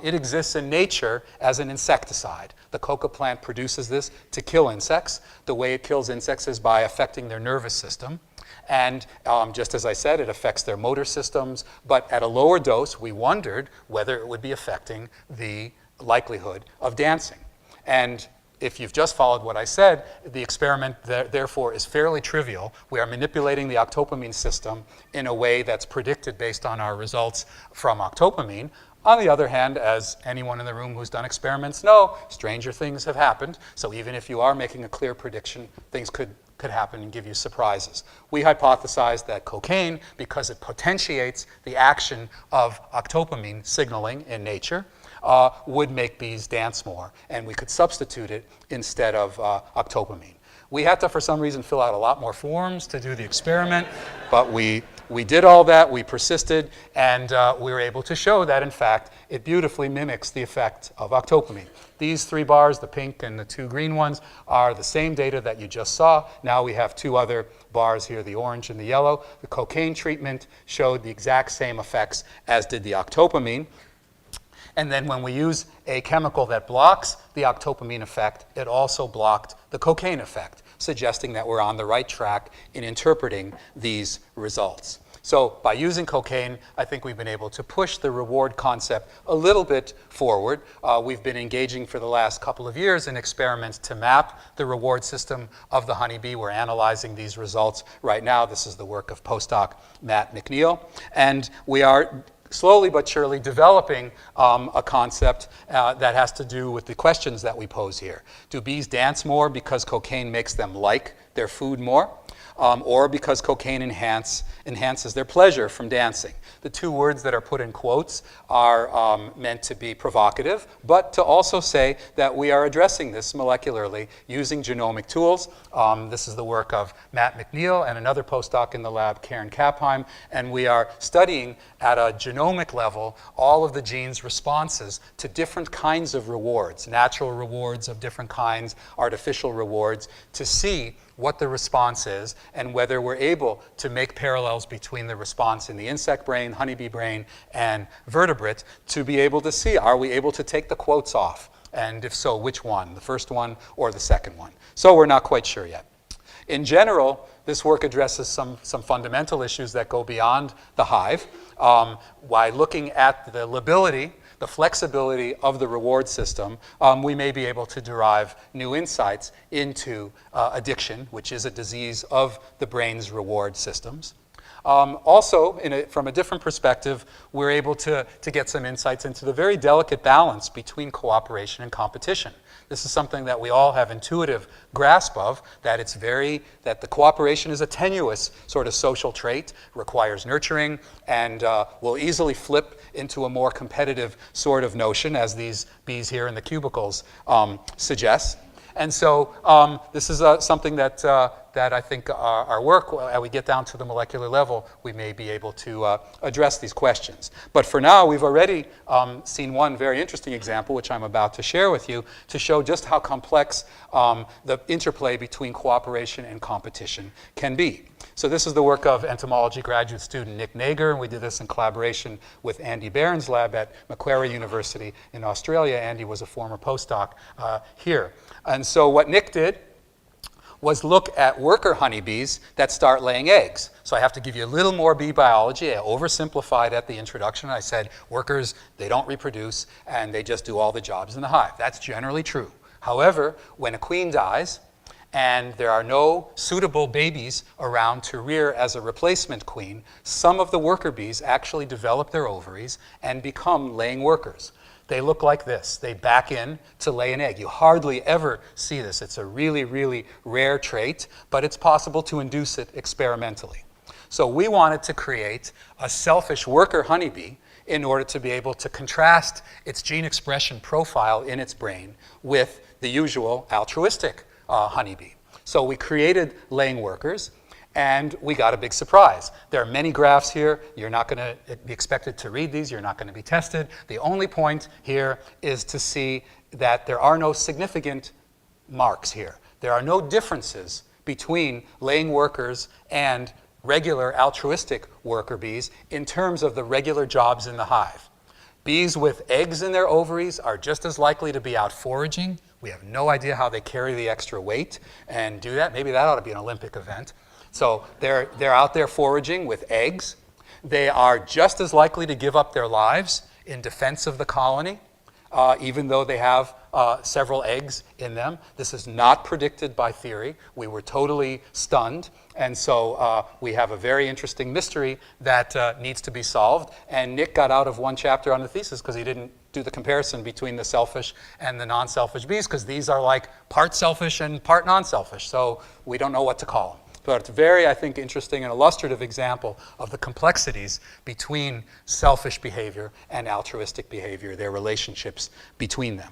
It exists in nature as an insecticide. The coca plant produces this to kill insects. The way it kills insects is by affecting their nervous system. And just as I said, it affects their motor systems. But at a lower dose, we wondered whether it would be affecting the likelihood of dancing. And if you've just followed what I said, the experiment therefore is fairly trivial. We are manipulating the octopamine system in a way that's predicted based on our results from octopamine. On the other hand, as anyone in the room who's done experiments know, stranger things have happened. So even if you are making a clear prediction, things could happen and give you surprises. We hypothesized that cocaine, because it potentiates the action of octopamine signaling in nature, would make bees dance more, and we could substitute it instead of octopamine. We had to, for some reason, fill out a lot more forms to do the experiment, but we did all that, we persisted, and we were able to show that, in fact, it beautifully mimics the effect of octopamine. These three bars, the pink and the two green ones, are the same data that you just saw. Now we have two other bars here, the orange and the yellow. The cocaine treatment showed the exact same effects as did the octopamine. And then when we use a chemical that blocks the octopamine effect, it also blocked the cocaine effect. suggesting that we're on the right track in interpreting these results. So by using cocaine, I think we've been able to push the reward concept a little bit forward. We've been engaging for the last couple of years in experiments to map the reward system of the honeybee. We're analyzing these results right now. This is the work of postdoc Matt McNeil. And we are slowly but surely developing a concept that has to do with the questions that we pose here. Do bees dance more because cocaine makes them like their food more? Or because cocaine enhances their pleasure from dancing. The two words that are put in quotes are meant to be provocative, but to also say that we are addressing this molecularly using genomic tools. This is the work of Matt McNeil and another postdoc in the lab, Karen Kapheim, and we are studying at a genomic level all of the gene's responses to different kinds of rewards, natural rewards of different kinds, artificial rewards, to see what the response is and whether we're able to make parallels between the response in the insect brain, honeybee brain, and vertebrate to be able to see, are we able to take the quotes off? And if so, which one, the first one or the second one? So we're not quite sure yet. In general, this work addresses some fundamental issues that go beyond the hive by looking at the lability, the flexibility of the reward system. We may be able to derive new insights into addiction, which is a disease of the brain's reward systems. Also, from a different perspective, we're able to get some insights into the very delicate balance between cooperation and competition. This is something that we all have intuitive grasp of, that that the cooperation is a tenuous sort of social trait, requires nurturing, and will easily flip into a more competitive sort of notion, as these bees here in the cubicles suggest. And so this is something that I think our work, as we get down to the molecular level, we may be able to address these questions. But for now, we've already seen one very interesting example, which I'm about to share with you, to show just how complex the interplay between cooperation and competition can be. So this is the work of entomology graduate student Nick Nager, and we did this in collaboration with Andy Barron's lab at Macquarie University in Australia. Andy was a former postdoc here. And so what Nick did was look at worker honeybees that start laying eggs. So I have to give you a little more bee biology. I oversimplified at the introduction. I said workers, they don't reproduce, and they just do all the jobs in the hive. That's generally true. However, when a queen dies, and there are no suitable babies around to rear as a replacement queen, some of the worker bees actually develop their ovaries and become laying workers. They look like this. They back in to lay an egg. You hardly ever see this. It's a really, really rare trait, but it's possible to induce it experimentally. So we wanted to create a selfish worker honeybee in order to be able to contrast its gene expression profile in its brain with the usual altruistic honeybee. So we created laying workers, and we got a big surprise. There are many graphs here. You're not going to be expected to read these. You're not going to be tested. The only point here is to see that there are no significant marks here. There are no differences between laying workers and regular altruistic worker bees in terms of the regular jobs in the hive. Bees with eggs in their ovaries are just as likely to be out foraging. We have no idea how they carry the extra weight and do that. Maybe that ought to be an Olympic event. So they're out there foraging with eggs. They are just as likely to give up their lives in defense of the colony, even though they have several eggs in them. This is not predicted by theory. We were totally stunned. And so we have a very interesting mystery that needs to be solved. And Nick got out of one chapter on the thesis because he didn't do the comparison between the selfish and the non-selfish bees, because these are like part selfish and part non-selfish. So we don't know what to call them. But it's a very, I think, interesting and illustrative example of the complexities between selfish behavior and altruistic behavior, their relationships between them.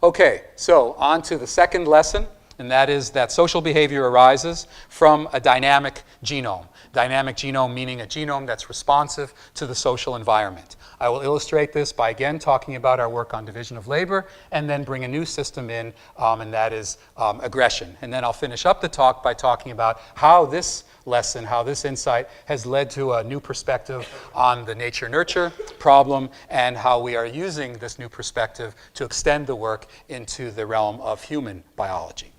Okay, so on to the second lesson, and that is that social behavior arises from a dynamic genome. Dynamic genome meaning a genome that's responsive to the social environment. I will illustrate this by again talking about our work on division of labor, and then bring a new system in, and that is aggression. And then I'll finish up the talk by talking about how this lesson, how this insight has led to a new perspective on the nature-nurture problem, and how we are using this new perspective to extend the work into the realm of human biology.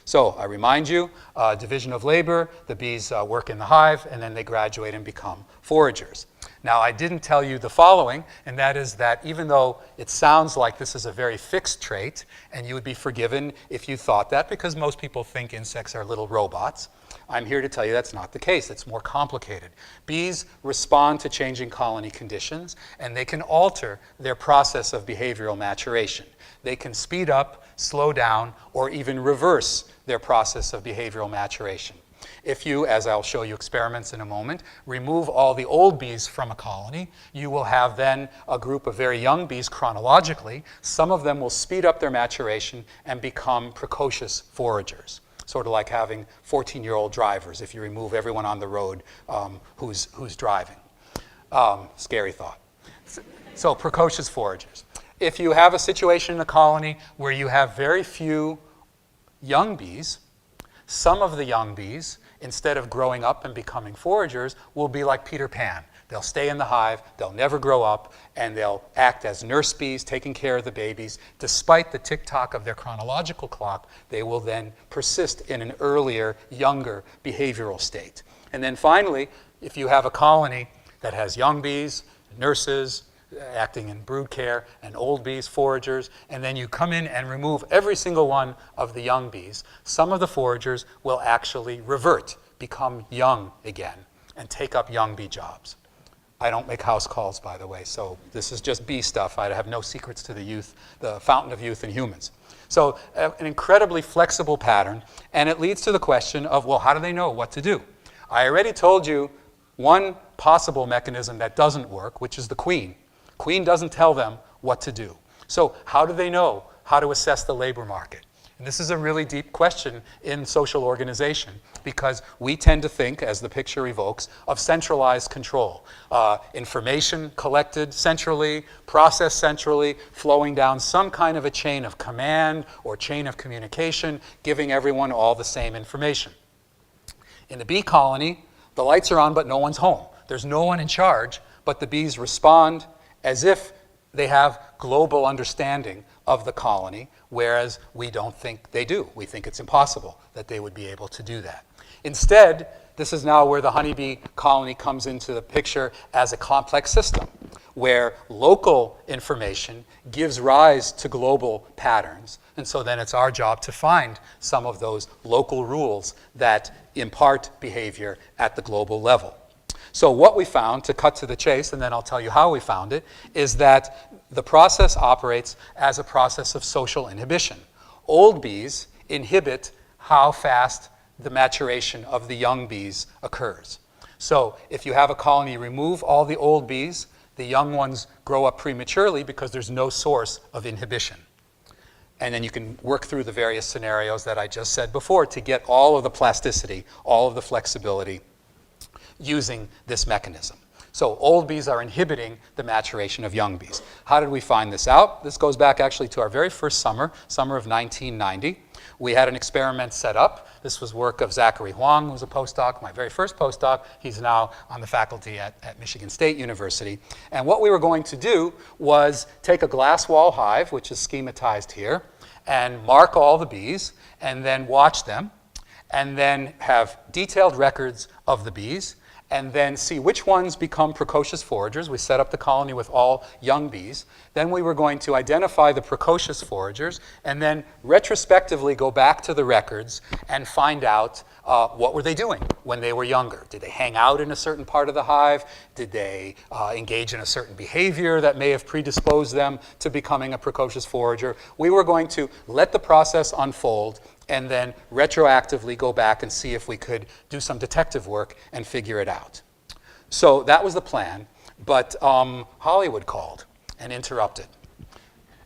So I remind you, division of labor, the bees work in the hive, and then they graduate and become foragers. Now, I didn't tell you the following, and that is that even though it sounds like this is a very fixed trait, and you would be forgiven if you thought that, because most people think insects are little robots, I'm here to tell you that's not the case. It's more complicated. Bees respond to changing colony conditions, and they can alter their process of behavioral maturation. They can speed up, slow down, or even reverse their process of behavioral maturation. If you, as I'll show you experiments in a moment, remove all the old bees from a colony, you will have then a group of very young bees chronologically. Some of them will speed up their maturation and become precocious foragers, sort of like having 14-year-old drivers if you remove everyone on the road who's driving. Scary thought. So precocious foragers. If you have a situation in a colony where you have very few young bees, some of the young bees, instead of growing up and becoming foragers, will be like Peter Pan. They'll stay in the hive, they'll never grow up, and they'll act as nurse bees, taking care of the babies. Despite the tick-tock of their chronological clock, they will then persist in an earlier, younger behavioral state. And then finally, if you have a colony that has young bees, nurses, acting in brood care, and old bees, foragers, and then you come in and remove every single one of the young bees, some of the foragers will actually revert, become young again, and take up young bee jobs. I don't make house calls, by the way, so this is just bee stuff. I have no secrets to the youth, the fountain of youth in humans. So an incredibly flexible pattern, and it leads to the question of, well, how do they know what to do? I already told you one possible mechanism that doesn't work, which is the queen. Queen doesn't tell them what to do. So how do they know how to assess the labor market? And this is a really deep question in social organization, because we tend to think, as the picture evokes, of centralized control. Information collected centrally, processed centrally, flowing down some kind of a chain of command or chain of communication, giving everyone all the same information. In the bee colony, the lights are on, but no one's home. There's no one in charge, but the bees respond as if they have global understanding of the colony, whereas we don't think they do. We think it's impossible that they would be able to do that. Instead, this is now where the honeybee colony comes into the picture as a complex system, where local information gives rise to global patterns. And so then it's our job to find some of those local rules that impart behavior at the global level. So what we found, to cut to the chase, and then I'll tell you how we found it, is that the process operates as a process of social inhibition. Old bees inhibit how fast the maturation of the young bees occurs. So if you have a colony, remove all the old bees, the young ones grow up prematurely because there's no source of inhibition. And then you can work through the various scenarios that I just said before to get all of the plasticity, all of the flexibility using this mechanism. So old bees are inhibiting the maturation of young bees. How did we find this out? This goes back actually to our very first summer of 1990. We had an experiment set up. This was work of Zachary Huang, who was a postdoc, my very first postdoc. He's now on the faculty at Michigan State University. And what we were going to do was take a glass wall hive, which is schematized here, and mark all the bees, and then watch them, and then have detailed records of the bees, and then see which ones become precocious foragers. We set up the colony with all young bees. Then we were going to identify the precocious foragers and then retrospectively go back to the records and find out what were they doing when they were younger. Did they hang out in a certain part of the hive? Did they engage in a certain behavior that may have predisposed them to becoming a precocious forager? We were going to let the process unfold and then retroactively go back and see if we could do some detective work and figure it out. So that was the plan, but Hollywood called and interrupted.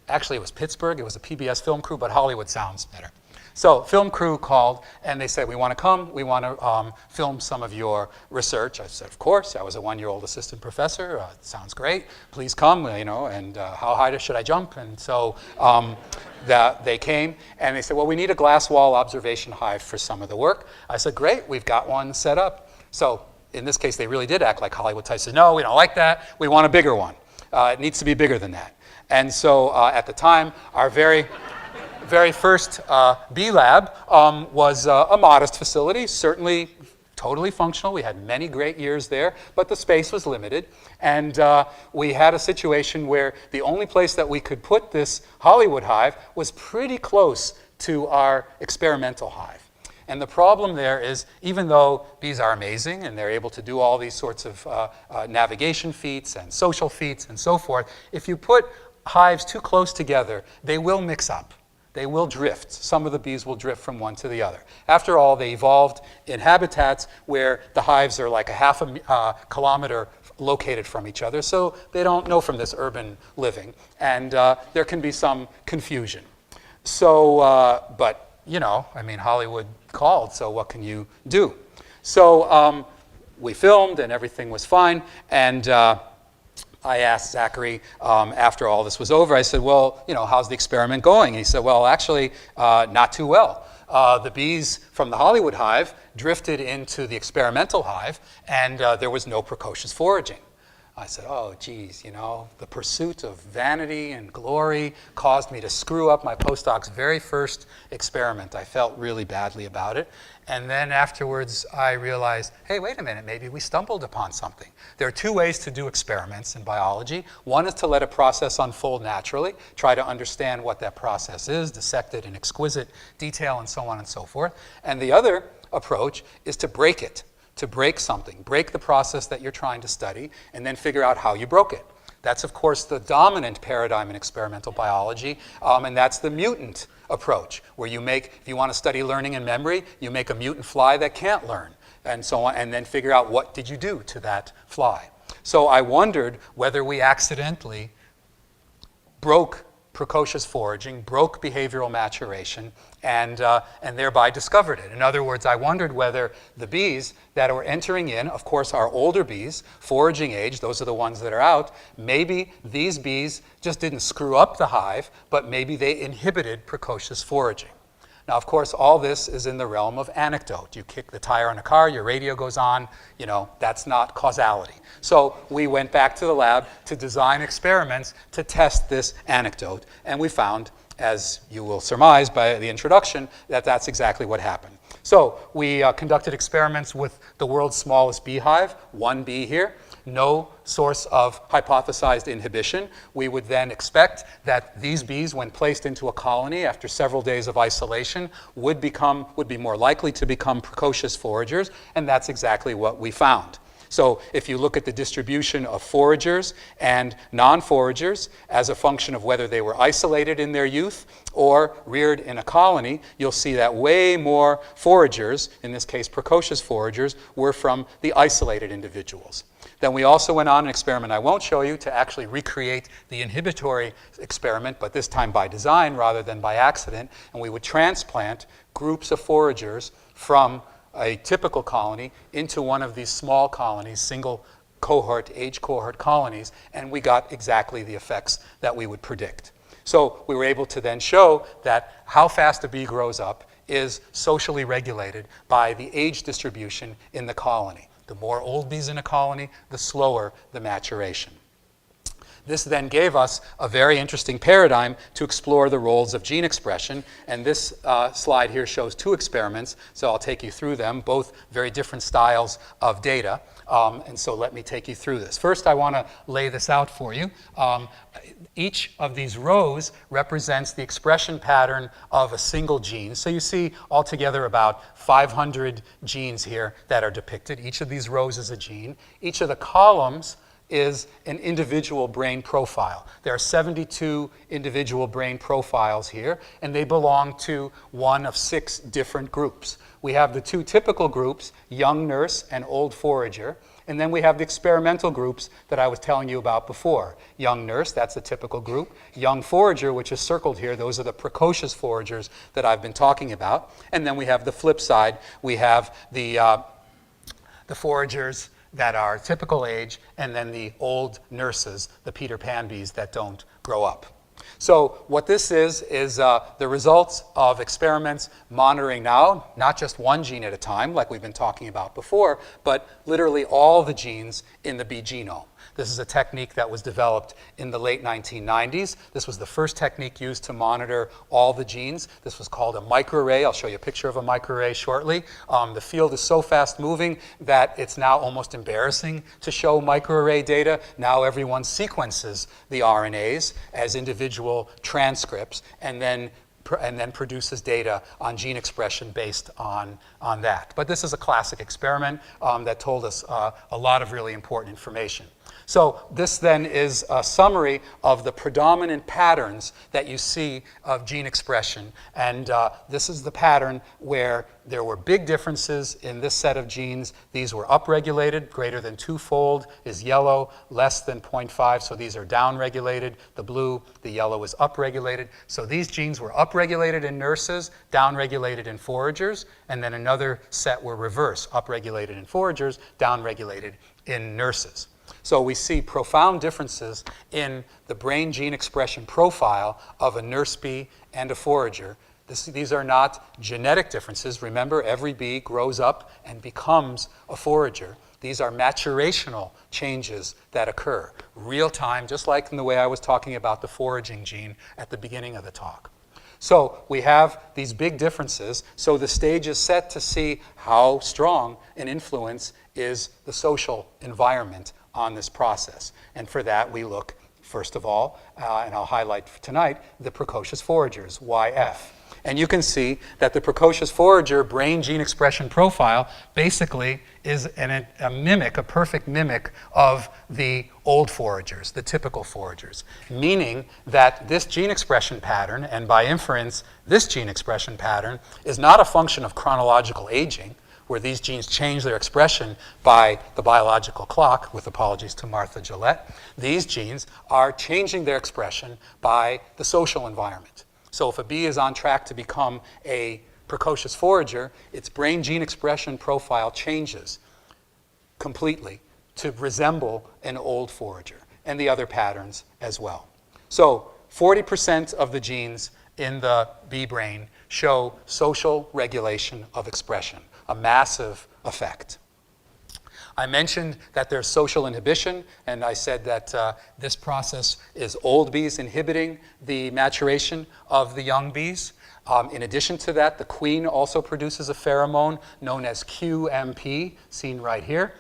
Actually, it was Pittsburgh. It was a PBS film crew, but Hollywood sounds better. So film crew called, and they said, we want to come. We want to film some of your research. I said, of course. I was a one-year-old assistant professor. Sounds great. Please come, you know, and how high should I jump? And so they came, and they said, well, we need a glass wall observation hive for some of the work. I said, great. We've got one set up. So in this case, they really did act like Hollywood types. Said, no, we don't like that. We want a bigger one. It needs to be bigger than that. And so at the time, our very very first bee lab was a modest facility, certainly totally functional. We had many great years there, but the space was limited. And we had a situation where the only place that we could put this Hollywood hive was pretty close to our experimental hive. And the problem there is, even though bees are amazing and they're able to do all these sorts of navigation feats and social feats and so forth, if you put hives too close together, they will mix up. They will drift. Some of the bees will drift from one to the other. After all, they evolved in habitats where the hives are like a half a kilometer located from each other, so they don't know from this urban living. And there can be some confusion. So, but, you know, I mean, Hollywood called, so what can you do? So we filmed and everything was fine. And I asked Zachary after all this was over, I said, well, you know, how's the experiment going? He said, well, actually, not too well. The bees from the Hollywood hive drifted into the experimental hive, and there was no precocious foraging. I said, oh, geez, you know, the pursuit of vanity and glory caused me to screw up my postdoc's very first experiment. I felt really badly about it. And then afterwards, I realized, hey, wait a minute, maybe we stumbled upon something. There are two ways to do experiments in biology. One is to let a process unfold naturally, try to understand what that process is, dissect it in exquisite detail, and so on and so forth. And the other approach is to break it. To break something, break the process that you're trying to study, and then figure out how you broke it. That's, of course, the dominant paradigm in experimental biology, and that's the mutant approach, where you make, if you want to study learning and memory, you make a mutant fly that can't learn, and so on, and then figure out what did you do to that fly. So I wondered whether we accidentally broke precocious foraging, broke behavioral maturation, and thereby discovered it. In other words, I wondered whether the bees that were entering in, of course, are older bees, foraging age, those are the ones that are out, maybe these bees just didn't screw up the hive, but maybe they inhibited precocious foraging. Now, of course, all this is in the realm of anecdote. You kick the tire on a car, your radio goes on, you know, that's not causality. So we went back to the lab to design experiments to test this anecdote, and we found, as you will surmise by the introduction, that that's exactly what happened. So we conducted experiments with the world's smallest beehive, one bee here, no source of hypothesized inhibition. We would then expect that these bees, when placed into a colony after several days of isolation, would be more likely to become precocious foragers, and that's exactly what we found. So if you look at the distribution of foragers and non-foragers as a function of whether they were isolated in their youth or reared in a colony, you'll see that way more foragers, in this case precocious foragers, were from the isolated individuals. Then we also went on an experiment I won't show you to actually recreate the inhibitory experiment, but this time by design rather than by accident, and we would transplant groups of foragers from a typical colony into one of these small colonies, single cohort, age cohort colonies, and we got exactly the effects that we would predict. So we were able to then show that how fast a bee grows up is socially regulated by the age distribution in the colony. The more old bees in a colony, the slower the maturation. This then gave us a very interesting paradigm to explore the roles of gene expression, and this slide here shows two experiments, so I'll take you through them, both very different styles of data, and so let me take you through this. First, I want to lay this out for you. Each of these rows represents the expression pattern of a single gene. So you see altogether about 500 genes here that are depicted. Each of these rows is a gene. Each of the columns is an individual brain profile. There are 72 individual brain profiles here, and they belong to one of 6 different groups. We have the two typical groups, young nurse and old forager, and then we have the experimental groups that I was telling you about before. Young nurse, that's the typical group. Young forager, which is circled here, those are the precocious foragers that I've been talking about. And then we have the flip side. We have the foragers that are typical age, and then the old nurses, the Peter Pan bees that don't grow up. So what this is the results of experiments monitoring now, not just one gene at a time, like we've been talking about before, but literally all the genes in the bee genome. This is a technique that was developed in the late 1990s. This was the first technique used to monitor all the genes. This was called a microarray. I'll show you a picture of a microarray shortly. The field is so fast moving that it's now almost embarrassing to show microarray data. Now everyone sequences the RNAs as individual transcripts and then produces data on gene expression based on that. But this is a classic experiment that told us a lot of really important information. So this then is a summary of the predominant patterns that you see of gene expression. And this is the pattern where there were big differences in this set of genes. These were upregulated. Greater than twofold is yellow, less than 0.5, so these are downregulated. The blue, the yellow is upregulated. So these genes were upregulated in nurses, downregulated in foragers, and then another set were reverse, upregulated in foragers, downregulated in nurses. So we see profound differences in the brain gene expression profile of a nurse bee and a forager. These are not genetic differences. Remember, every bee grows up and becomes a forager. These are maturational changes that occur real time, just like in the way I was talking about the foraging gene at the beginning of the talk. So we have these big differences. So the stage is set to see how strong an influence is the social environment on this process. And for that, we look, first of all, and I'll highlight tonight, the precocious foragers, YF. And you can see that the precocious forager brain gene expression profile basically is a mimic, a perfect mimic of the old foragers, the typical foragers, meaning that this gene expression pattern, and by inference, this gene expression pattern, is not a function of chronological aging, where these genes change their expression by the biological clock, with apologies to Martha Gillette. These genes are changing their expression by the social environment. So if a bee is on track to become a precocious forager, its brain gene expression profile changes completely to resemble an old forager, and the other patterns as well. So 40% of the genes in the bee brain show social regulation of expression, a massive effect. I mentioned that there's social inhibition, and I said that this process is old bees inhibiting the maturation of the young bees. In addition to that, the queen also produces a pheromone known as QMP, seen right here.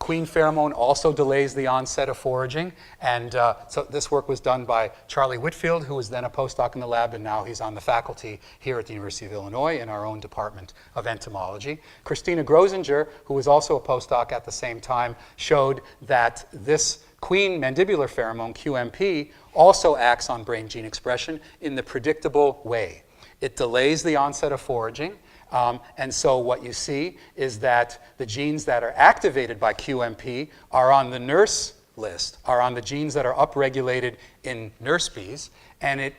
Queen pheromone also delays the onset of foraging, and so this work was done by Charlie Whitfield, who was then a postdoc in the lab, and now he's on the faculty here at the University of Illinois in our own department of entomology. Christina Grosinger, who was also a postdoc at the same time, showed that this queen mandibular pheromone, QMP, also acts on brain gene expression in the predictable way. It delays the onset of foraging. And so what you see is that the genes that are activated by QMP are on the nurse list, are on the genes that are upregulated in nurse bees, and it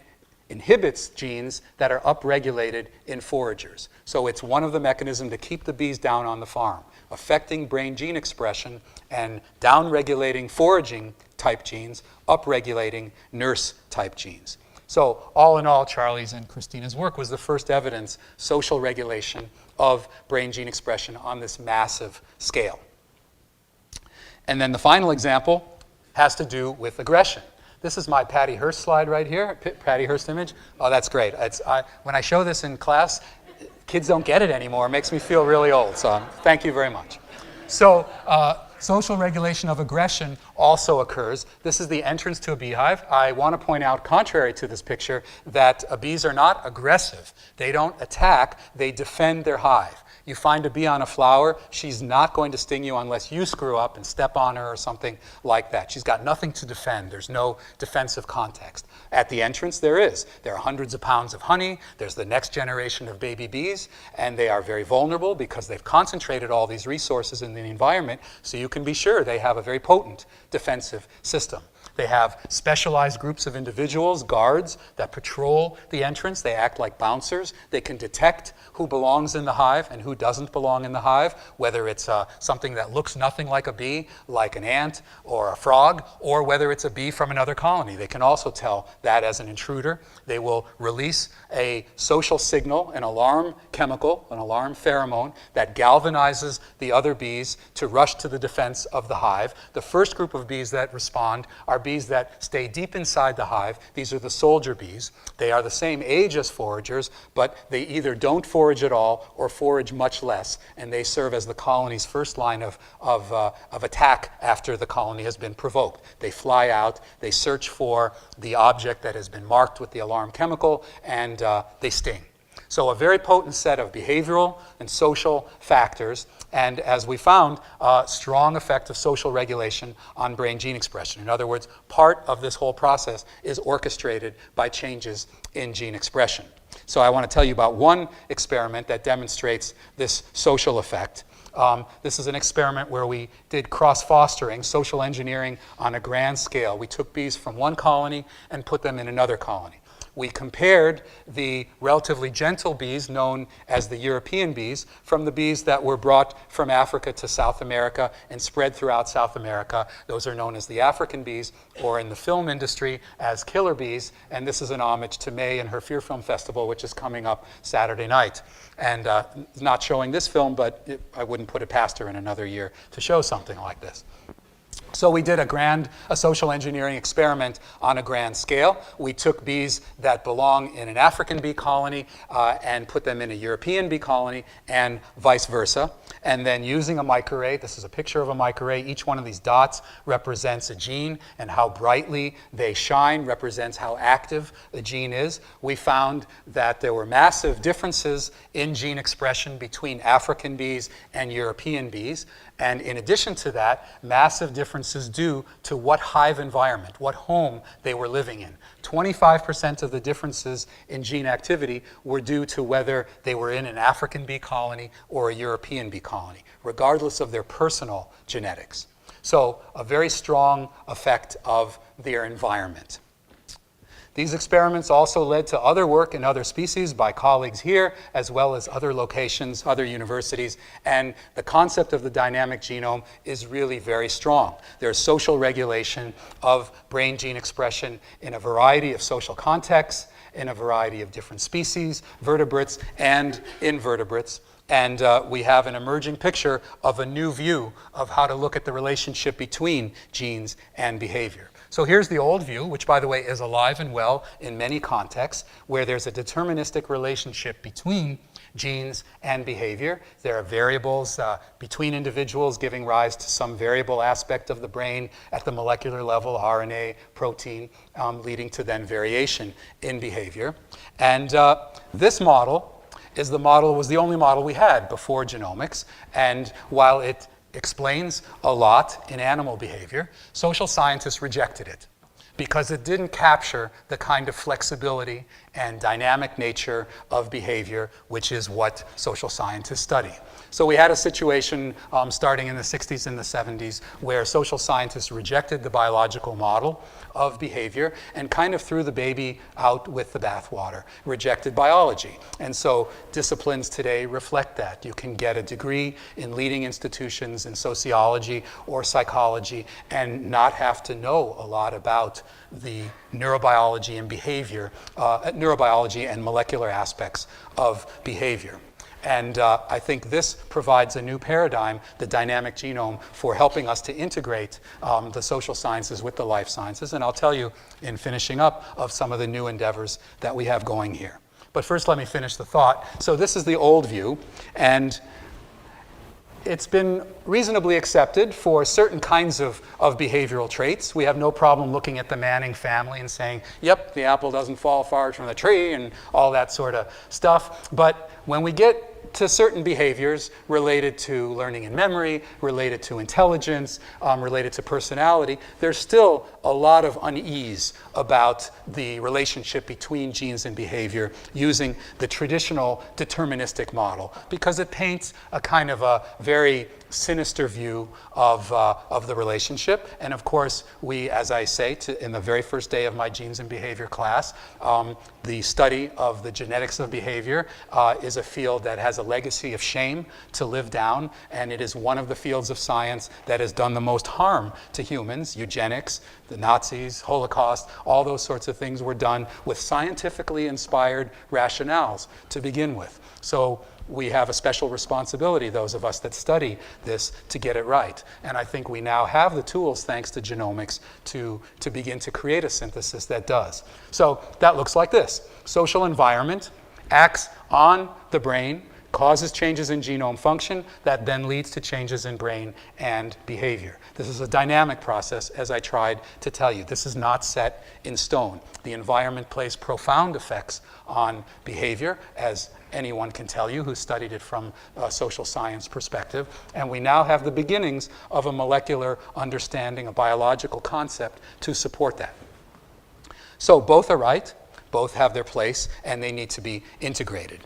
inhibits genes that are upregulated in foragers. So it's one of the mechanisms to keep the bees down on the farm, affecting brain gene expression and downregulating foraging type genes, upregulating nurse type genes. So all in all, Charlie's and Christina's work was the first evidence social regulation of brain gene expression on this massive scale. And then the final example has to do with aggression. This is my Patty Hearst slide right here, Patty Hearst image. Oh, that's great. When I show this in class, kids don't get it anymore. It makes me feel really old, so thank you very much. So social regulation of aggression also occurs. This is the entrance to a beehive. I want to point out, contrary to this picture, that bees are not aggressive. They don't attack, they defend their hive. You find a bee on a flower, she's not going to sting you unless you screw up and step on her or something like that. She's got nothing to defend. There's no defensive context. At the entrance, there is. There are hundreds of pounds of honey. There's the next generation of baby bees, and they are very vulnerable because they've concentrated all these resources in the environment, so you can be sure they have a very potent defensive system. They have specialized groups of individuals, guards, that patrol the entrance. They act like bouncers. They can detect who belongs in the hive and who doesn't belong in the hive, whether it's something that looks nothing like a bee, like an ant or a frog, or whether it's a bee from another colony. They can also tell that as an intruder. They will release a social signal, an alarm chemical, an alarm pheromone that galvanizes the other bees to rush to the defense of the hive. The first group of bees that respond are bees that stay deep inside the hive. These are the soldier bees. They are the same age as foragers, but they either don't forage at all or forage much less, and they serve as the colony's first line of attack after the colony has been provoked. They fly out, they search for the object that has been marked with the alarm chemical, and they sting. So a very potent set of behavioral and social factors, and as we found, a strong effect of social regulation on brain gene expression. In other words, part of this whole process is orchestrated by changes in gene expression. So I want to tell you about one experiment that demonstrates this social effect. This is an experiment where we did cross-fostering, social engineering on a grand scale. We took bees from one colony and put them in another colony. We compared the relatively gentle bees, known as the European bees, from the bees that were brought from Africa to South America and spread throughout South America. Those are known as the African bees, or in the film industry as killer bees. And this is an homage to May and her Fear Film Festival, which is coming up Saturday night. And not showing this film, but I wouldn't put it past her in another year to show something like this. So we did a social engineering experiment on a grand scale. We took bees that belong in an African bee colony and put them in a European bee colony, and vice versa. And then using a microarray, this is a picture of a microarray, each one of these dots represents a gene, and how brightly they shine represents how active the gene is. We found that there were massive differences in gene expression between African bees and European bees. And in addition to that, massive differences due to what hive environment, what home they were living in. 25% of the differences in gene activity were due to whether they were in an African bee colony or a European bee colony, regardless of their personal genetics. So a very strong effect of their environment. These experiments also led to other work in other species by colleagues here, as well as other locations, other universities, and the concept of the dynamic genome is really very strong. There's social regulation of brain gene expression in a variety of social contexts, in a variety of different species, vertebrates and invertebrates. And we have an emerging picture of a new view of how to look at the relationship between genes and behavior. So here's the old view, which, by the way, is alive and well in many contexts, where there's a deterministic relationship between genes and behavior. There are variables between individuals giving rise to some variable aspect of the brain at the molecular level, RNA, protein, leading to then variation in behavior. And this model was the only model we had before genomics. And while it explains a lot in animal behavior, social scientists rejected it because it didn't capture the kind of flexibility and dynamic nature of behavior, which is what social scientists study. So we had a situation starting in the 60s and the 70s where social scientists rejected the biological model of behavior and kind of threw the baby out with the bathwater, rejected biology. And so disciplines today reflect that. You can get a degree in leading institutions in sociology or psychology and not have to know a lot about the neurobiology and behavior, neurobiology and molecular aspects of behavior. And I think this provides a new paradigm, the dynamic genome, for helping us to integrate the social sciences with the life sciences. And I'll tell you, in finishing up, of some of the new endeavors that we have going here. But first, let me finish the thought. So this is the old view, and it's been reasonably accepted for certain kinds of behavioral traits. We have no problem looking at the Manning family and saying, yep, the apple doesn't fall far from the tree and all that sort of stuff. But when we get to certain behaviors related to learning and memory, related to intelligence, related to personality, there's still a lot of unease about the relationship between genes and behavior using the traditional deterministic model, because it paints a kind of a very sinister view of the relationship. And of course, we, as I say, in the very first day of my genes and behavior class, the study of the genetics of behavior is a field that has a legacy of shame to live down, and it is one of the fields of science that has done the most harm to humans. Eugenics, the Nazis, Holocaust, all those sorts of things were done with scientifically inspired rationales to begin with. So we have a special responsibility, those of us that study this, to get it right. And I think we now have the tools, thanks to genomics, to begin to create a synthesis that does. So that looks like this. Social environment acts on the brain, causes changes in genome function that then leads to changes in brain and behavior. This is a dynamic process, as I tried to tell you. This is not set in stone. The environment plays profound effects on behavior, as anyone can tell you who studied it from a social science perspective. And we now have the beginnings of a molecular understanding, a biological concept to support that. So both are right, both have their place, and they need to be integrated.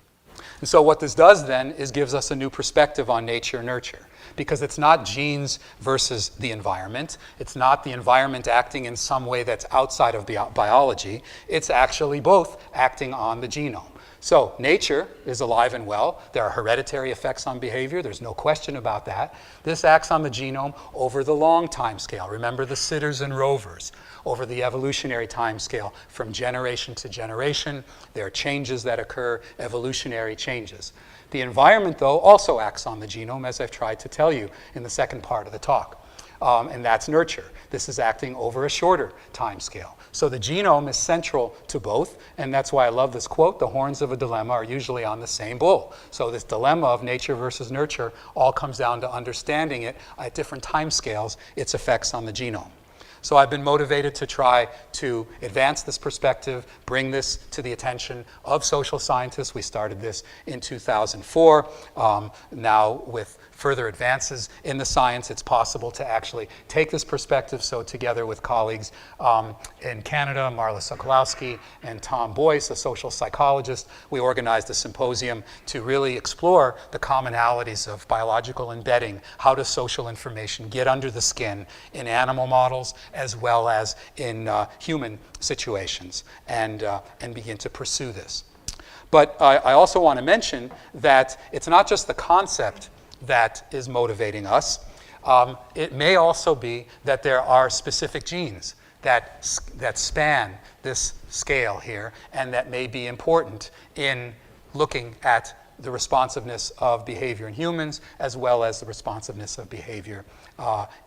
And so what this does then is gives us a new perspective on nature-nurture, because it's not genes versus the environment. It's not the environment acting in some way that's outside of biology. It's actually both acting on the genome. So nature is alive and well. There are hereditary effects on behavior. There's no question about that. This acts on the genome over the long time scale. Remember the sitters and rovers. Over the evolutionary time scale, from generation to generation, there are changes that occur, evolutionary changes. The environment, though, also acts on the genome, as I've tried to tell you in the second part of the talk. And that's nurture. This is acting over a shorter time scale. So the genome is central to both, and that's why I love this quote: the horns of a dilemma are usually on the same bull. So this dilemma of nature versus nurture all comes down to understanding it at different time scales, its effects on the genome. So I've been motivated to try to advance this perspective, bring this to the attention of social scientists. We started this in 2004. Now with further advances in the science, it's possible to actually take this perspective. So together with colleagues in Canada, Marla Sokolowski and Tom Boyce, a social psychologist, we organized a symposium to really explore the commonalities of biological embedding. How does social information get under the skin in animal models as well as in human situations, and begin to pursue this. But I also want to mention that it's not just the concept that is motivating us. It may also be that there are specific genes that span this scale here, and that may be important in looking at the responsiveness of behavior in humans, as well as the responsiveness of behavior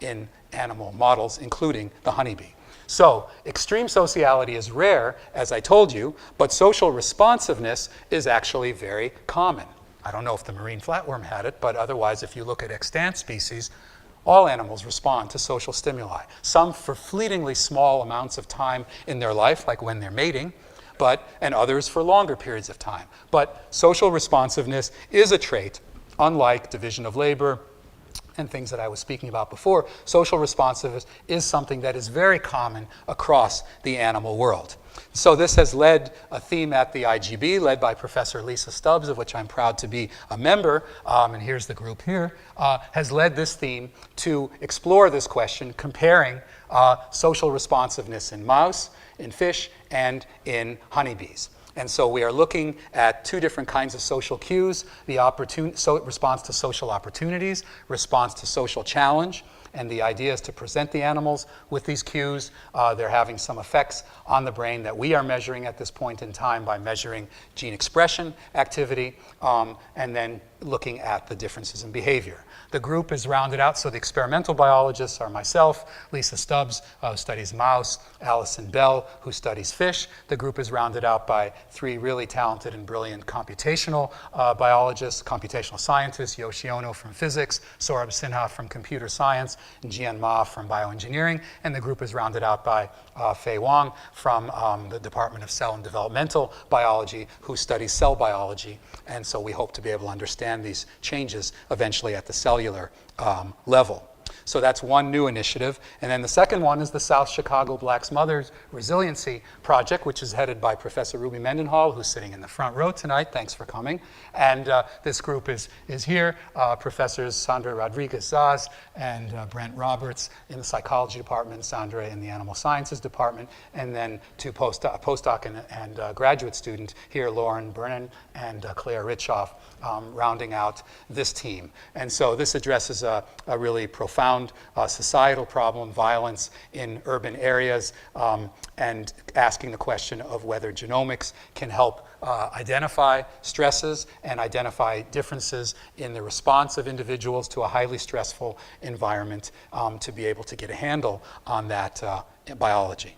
in animal models, including the honeybee. So extreme sociality is rare, as I told you, but social responsiveness is actually very common. I don't know if the marine flatworm had it, but otherwise, if you look at extant species, all animals respond to social stimuli. Some for fleetingly small amounts of time in their life, like when they're mating, and others for longer periods of time. But social responsiveness is a trait, unlike division of labor and things that I was speaking about before. Social responsiveness is something that is very common across the animal world. So this has led a theme at the IGB, led by Professor Lisa Stubbs, of which I'm proud to be a member, and here's the group here, has led this theme to explore this question, comparing social responsiveness in mouse, in fish, and in honeybees. And so we are looking at two different kinds of social cues: the response to social opportunities, response to social challenge. And the idea is to present the animals with these cues. They're having some effects on the brain that we are measuring at this point in time by measuring gene expression activity, and then looking at the differences in behavior. The group is rounded out, so the experimental biologists are myself, Lisa Stubbs, who studies mouse, Alison Bell, who studies fish. The group is rounded out by three really talented and brilliant computational biologists, computational scientists: Yoshi Ono from physics, Saurabh Sinha from computer science, and Jian Ma from bioengineering. And the group is rounded out by Fei Wang from the Department of Cell and Developmental Biology, who studies cell biology. And so we hope to be able to understand these changes eventually at the cellular level. So that's one new initiative. And then the second one is the South Chicago Blacks Mothers Resiliency Project, which is headed by Professor Ruby Mendenhall, who's sitting in the front row tonight. Thanks for coming. And this group is here. Professors Sandra Rodriguez-Zaz and Brent Roberts in the psychology department, Sandra in the animal sciences department, and then two postdoc and graduate student here, Lauren Brennan and Claire Richoff, rounding out this team. And so this addresses a really profound societal problem, violence in urban areas, and asking the question of whether genomics can help identify stresses and identify differences in the response of individuals to a highly stressful environment, to be able to get a handle on that biology.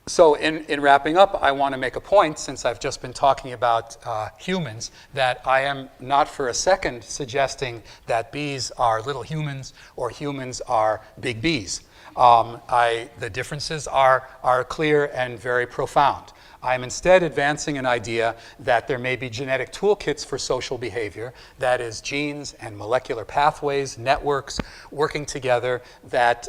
So in wrapping up, I want to make a point, since I've just been talking about humans, that I am not for a second suggesting that bees are little humans or humans are big bees. The differences are clear and very profound. I am instead advancing an idea that there may be genetic toolkits for social behavior, that is, genes and molecular pathways, networks working together that,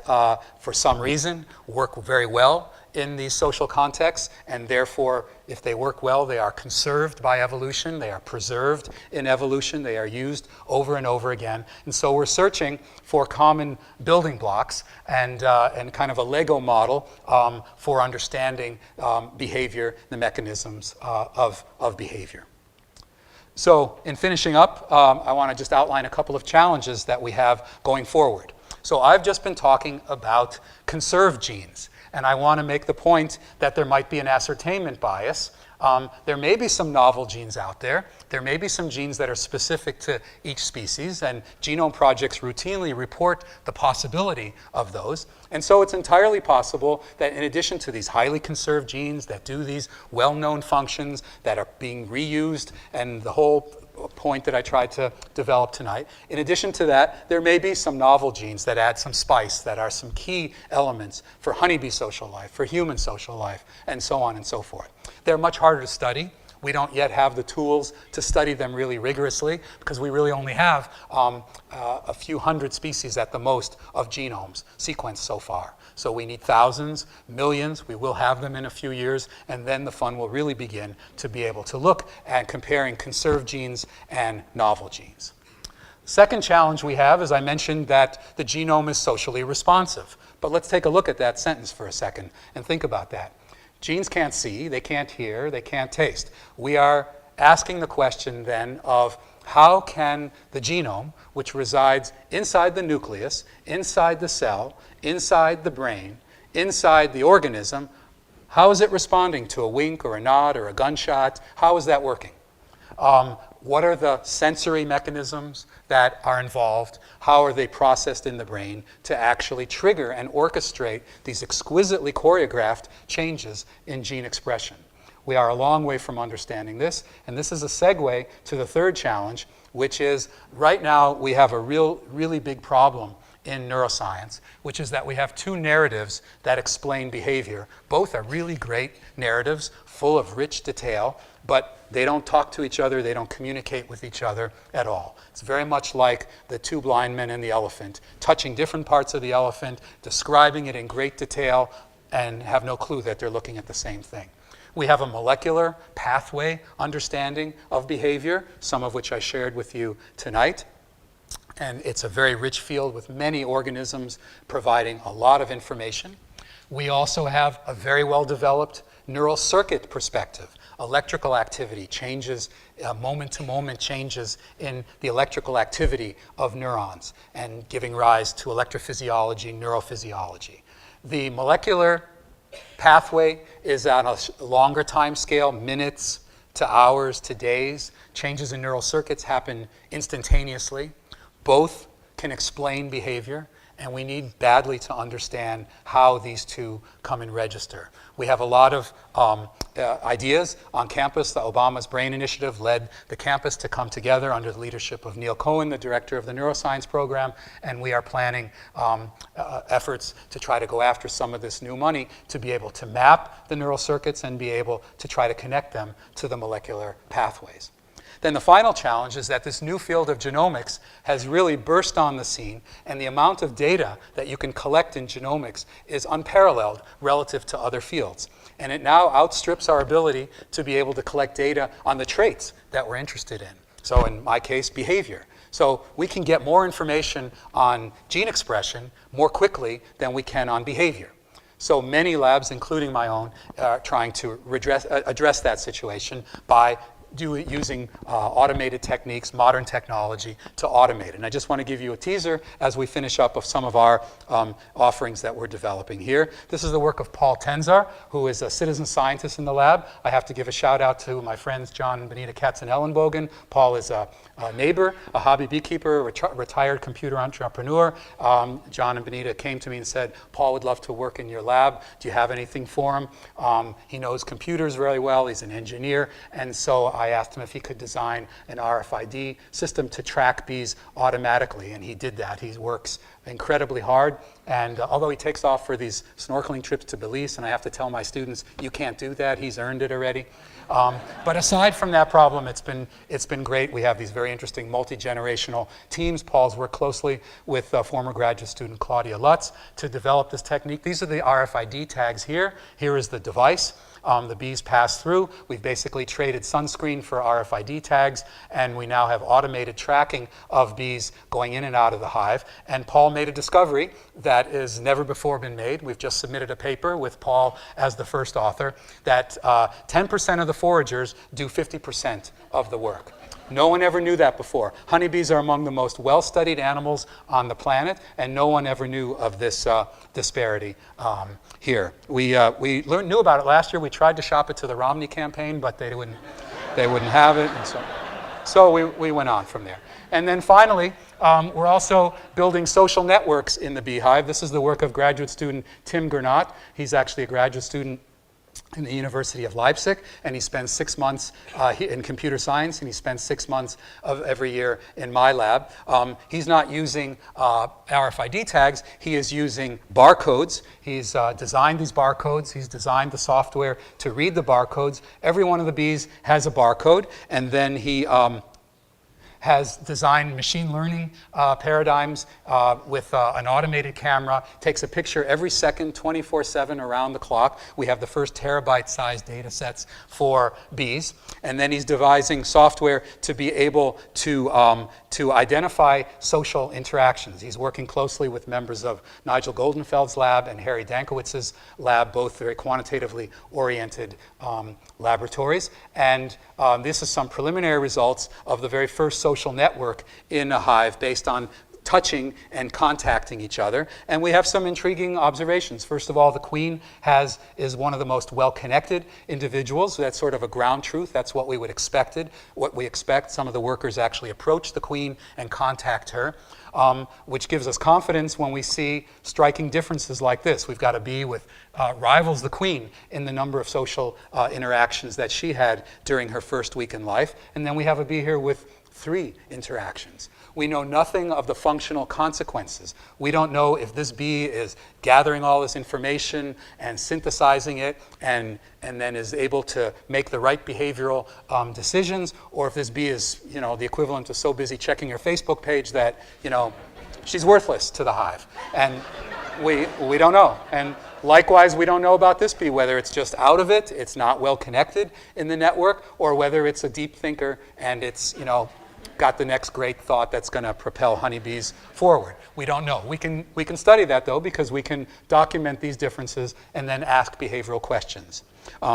for some reason, work very well in these social contexts, and therefore, if they work well, they are conserved by evolution, they are preserved in evolution, they are used over and over again. And so we're searching for common building blocks and kind of a Lego model for understanding behavior, the mechanisms of behavior. So in finishing up, I want to just outline a couple of challenges that we have going forward. So I've just been talking about conserved genes. And I want to make the point that there might be an ascertainment bias. There may be some novel genes out there. There may be some genes that are specific to each species, and genome projects routinely report the possibility of those. And so it's entirely possible that in addition to these highly conserved genes that do these well-known functions that are being reused, and the whole point that I tried to develop tonight, in addition to that, there may be some novel genes that add some spice, that are some key elements for honeybee social life, for human social life, and so on and so forth. They're much harder to study. We don't yet have the tools to study them really rigorously, because we really only have a few hundred species at the most of genomes sequenced so far. So we need thousands, millions. We will have them in a few years, and then the fun will really begin to be able to look at comparing conserved genes and novel genes. Second challenge we have is, I mentioned that the genome is socially responsive. But let's take a look at that sentence for a second and think about that. Genes can't see, they can't hear, they can't taste. We are asking the question then of how can the genome, which resides inside the nucleus, inside the cell, inside the brain, inside the organism, how is it responding to a wink or a nod or a gunshot? How is that working? What are the sensory mechanisms that are involved? How are they processed in the brain to actually trigger and orchestrate these exquisitely choreographed changes in gene expression? We are a long way from understanding this, and this is a segue to the third challenge, which is right now we have a really big problem in neuroscience, which is that we have two narratives that explain behavior. Both are really great narratives, full of rich detail, but they don't talk to each other, they don't communicate with each other at all. It's very much like the two blind men and the elephant, touching different parts of the elephant, describing it in great detail, and have no clue that they're looking at the same thing. We have a molecular pathway understanding of behavior, some of which I shared with you tonight. And it's a very rich field with many organisms providing a lot of information. We also have a very well-developed neural circuit perspective. Electrical activity changes, moment-to-moment changes in the electrical activity of neurons and giving rise to electrophysiology, neurophysiology. The molecular pathway is on a longer time scale, minutes to hours to days. Changes in neural circuits happen instantaneously. Both can explain behavior, and we need badly to understand how these two come and register. We have a lot of ideas on campus. The Obama's Brain Initiative led the campus to come together under the leadership of Neil Cohen, the director of the neuroscience program, and we are planning efforts to try to go after some of this new money to be able to map the neural circuits and be able to try to connect them to the molecular pathways. Then the final challenge is that this new field of genomics has really burst on the scene, and the amount of data that you can collect in genomics is unparalleled relative to other fields. And it now outstrips our ability to be able to collect data on the traits that we're interested in. So in my case, behavior. So we can get more information on gene expression more quickly than we can on behavior. So many labs, including my own, are trying to address that situation by using automated techniques, modern technology to automate it. And I just want to give you a teaser as we finish up of some of our offerings that we're developing here. This is the work of Paul Tenzar, who is a citizen scientist in the lab. I have to give a shout out to my friends John and Benita Katzenellenbogen. Paul is a neighbor, a hobby beekeeper, retired computer entrepreneur. John and Benita came to me and said, Paul would love to work in your lab. Do you have anything for him? He knows computers very well. He's an engineer. And so I asked him if he could design an RFID system to track bees automatically, and he did that. He works incredibly hard, and although he takes off for these snorkeling trips to Belize, and I have to tell my students, you can't do that, he's earned it already. But aside from that problem, it's been great. We have these very interesting multi-generational teams. Paul's worked closely with former graduate student Claudia Lutz to develop this technique. These are the RFID tags here. Here is the device. The bees pass through. We've basically traded sunscreen for RFID tags, and we now have automated tracking of bees going in and out of the hive. And Paul made a discovery that has never before been made. We've just submitted a paper with Paul as the first author that 10% of the foragers do 50% of the work. No one ever knew that before. Honeybees are among the most well-studied animals on the planet, and no one ever knew of this disparity here. We knew about it last year. We tried to shop it to the Romney campaign, but they wouldn't have it, and so we went on from there. And then finally, we're also building social networks in the beehive. This is the work of graduate student Tim Gernot. He's actually a graduate student in the University of Leipzig, and he spends 6 months in computer science, and he spends 6 months of every year in my lab. He's not using RFID tags, he is using barcodes. He's designed these barcodes, he's designed the software to read the barcodes. Every one of the bees has a barcode, and then he has designed machine learning paradigms with an automated camera, takes a picture every second, 24/7 around the clock. We have the first terabyte-sized data sets for bees. And then he's devising software to be able to identify social interactions. He's working closely with members of Nigel Goldenfeld's lab and Harry Dankowitz's lab, both very quantitatively oriented laboratories. And this is some preliminary results of the very first social network in a hive based on touching and contacting each other. And we have some intriguing observations. First of all, the queen is one of the most well-connected individuals. That's sort of a ground truth. That's what we would expected. What we expect, some of the workers actually approach the queen and contact her, which gives us confidence when we see striking differences like this. We've got a bee with rivals the queen in the number of social interactions that she had during her first week in life. And then we have a bee here with 3 interactions. We know nothing of the functional consequences. We don't know if this bee is gathering all this information and synthesizing it and then is able to make the right behavioral decisions, or if this bee is, the equivalent of so busy checking her Facebook page that, she's worthless to the hive. And we don't know. And likewise, we don't know about this bee, whether it's just out of it, it's not well connected in the network, or whether it's a deep thinker and it's, got the next great thought that's going to propel honeybees forward. We don't know. We can study that, though, because we can document these differences and then ask behavioral questions.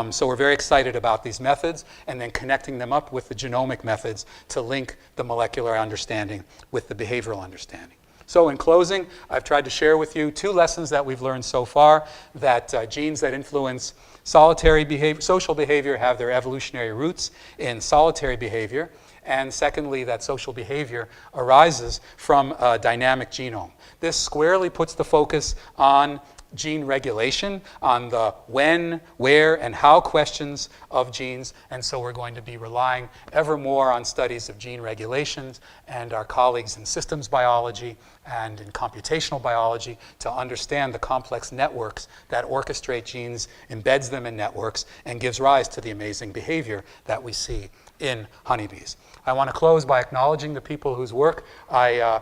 So we're very excited about these methods and then connecting them up with the genomic methods to link the molecular understanding with the behavioral understanding. So in closing, I've tried to share with you 2 lessons that we've learned so far, that genes that influence social behavior have their evolutionary roots in solitary behavior, and secondly, that social behavior arises from a dynamic genome. This squarely puts the focus on gene regulation, on the when, where, and how questions of genes. And so we're going to be relying ever more on studies of gene regulations and our colleagues in systems biology and in computational biology to understand the complex networks that orchestrate genes, embeds them in networks, and gives rise to the amazing behavior that we see in honeybees. I want to close by acknowledging the people whose work I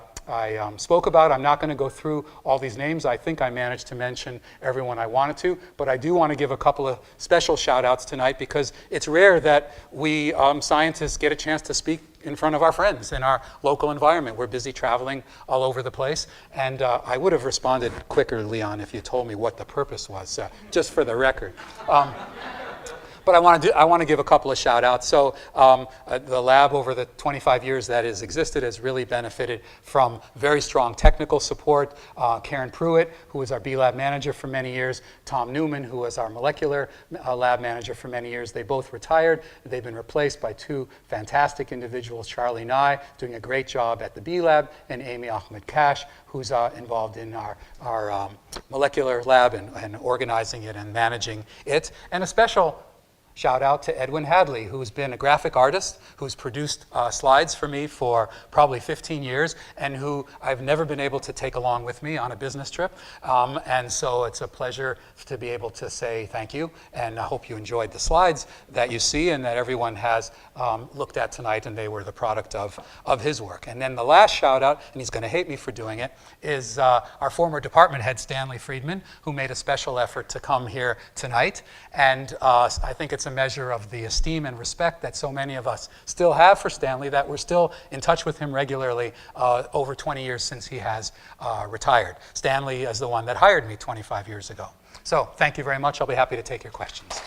spoke about. I'm not going to go through all these names. I think I managed to mention everyone I wanted to, but I do want to give a couple of special shout outs tonight because it's rare that we scientists get a chance to speak in front of our friends in our local environment. We're busy traveling all over the place, and I would have responded quicker, Leon, if you told me what the purpose was, just for the record. But I want to give a couple of shout outs. So the lab over the 25 years that has existed has really benefited from very strong technical support. Karen Pruitt, who was our B lab manager for many years, Tom Newman, who was our molecular lab manager for many years. They both retired. They've been replaced by two fantastic individuals, Charlie Nye, doing a great job at the B lab, and Amy Ahmed Kash, who's involved in our molecular lab and organizing it and managing it. And a special shout out to Edwin Hadley, who's been a graphic artist, who's produced slides for me for probably 15 years, and who I've never been able to take along with me on a business trip. And so it's a pleasure to be able to say thank you, and I hope you enjoyed the slides that you see and that everyone has looked at tonight, and they were the product of his work. And then the last shout out, and he's going to hate me for doing it, is our former department head, Stanley Friedman, who made a special effort to come here tonight. And I think it's a measure of the esteem and respect that so many of us still have for Stanley, that we're still in touch with him regularly over 20 years since he has retired. Stanley is the one that hired me 25 years ago. So thank you very much. I'll be happy to take your questions.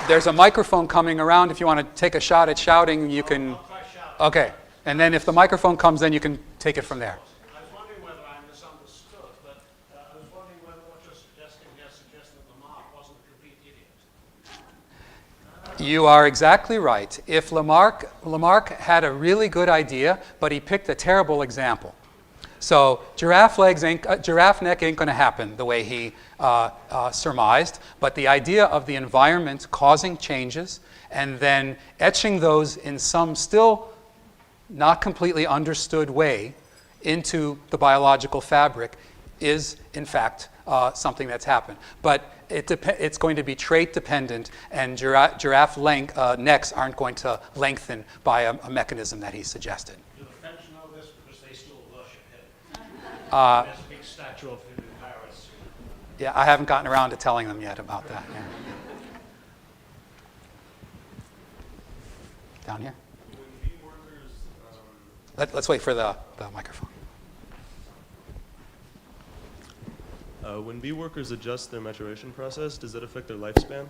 There's a microphone coming around. If you want to take a shot at shouting, you can. I'll try shouting. Okay. And then if the microphone comes, then you can take it from there. I was wondering whether I misunderstood, but I was wondering whether what you're suggesting here suggests that Lamarck wasn't a complete idiot. You are exactly right. If Lamarck had a really good idea, but he picked a terrible example. So giraffe neck ain't going to happen the way he surmised, but the idea of the environment causing changes and then etching those in some still not completely understood way into the biological fabric is, in fact, something that's happened. But it's going to be trait dependent, and giraffe necks aren't going to lengthen by a mechanism that he suggested. Do the French know this because they still worship him? There's a big statue of him in Paris. Yeah, I haven't gotten around to telling them yet about that. Yeah. Down here? When bee workers, Let's wait for the microphone. when bee workers adjust their maturation process, does that affect their lifespan?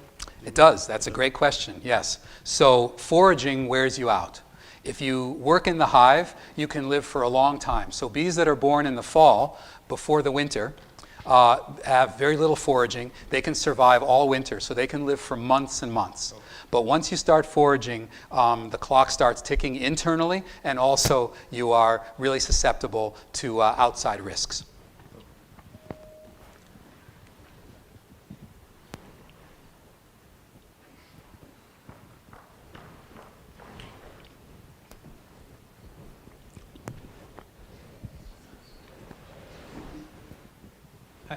It does. That's a great question, yes. So foraging wears you out. If you work in the hive, you can live for a long time. So bees that are born in the fall, before the winter, have very little foraging. They can survive all winter, so they can live for months and months. But once you start foraging, the clock starts ticking internally, and also you are really susceptible to outside risks.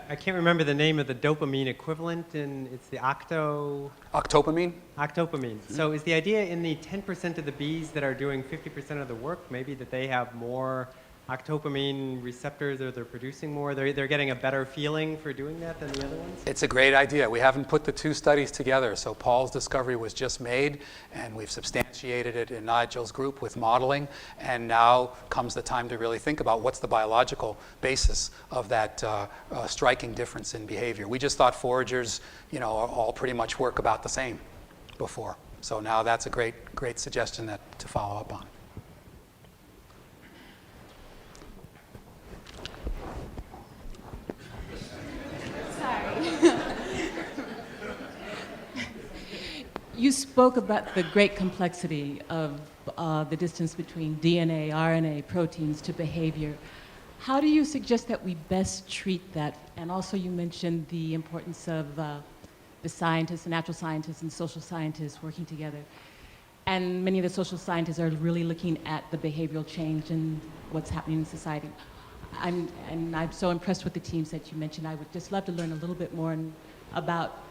I can't remember the name of the dopamine equivalent, and it's the Octopamine? octopamine. Mm-hmm. So is the idea in the 10% of the bees that are doing 50% of the work, maybe that they have more octopamine receptors, or they're producing more? They're getting a better feeling for doing that than the other ones? It's a great idea. We haven't put the two studies together. So Paul's discovery was just made, and we've substantiated it in Nigel's group with modeling. And now comes the time to really think about what's the biological basis of that striking difference in behavior. We just thought foragers, all pretty much work about the same before. So now that's a great suggestion to follow up on. You spoke about the great complexity of the distance between DNA, RNA, proteins to behavior. How do you suggest that we best treat that? And also you mentioned the importance of the scientists, the natural scientists and social scientists working together. And many of the social scientists are really looking at the behavioral change and what's happening in society. I'm so impressed with the teams that you mentioned. I would just love to learn a little bit more about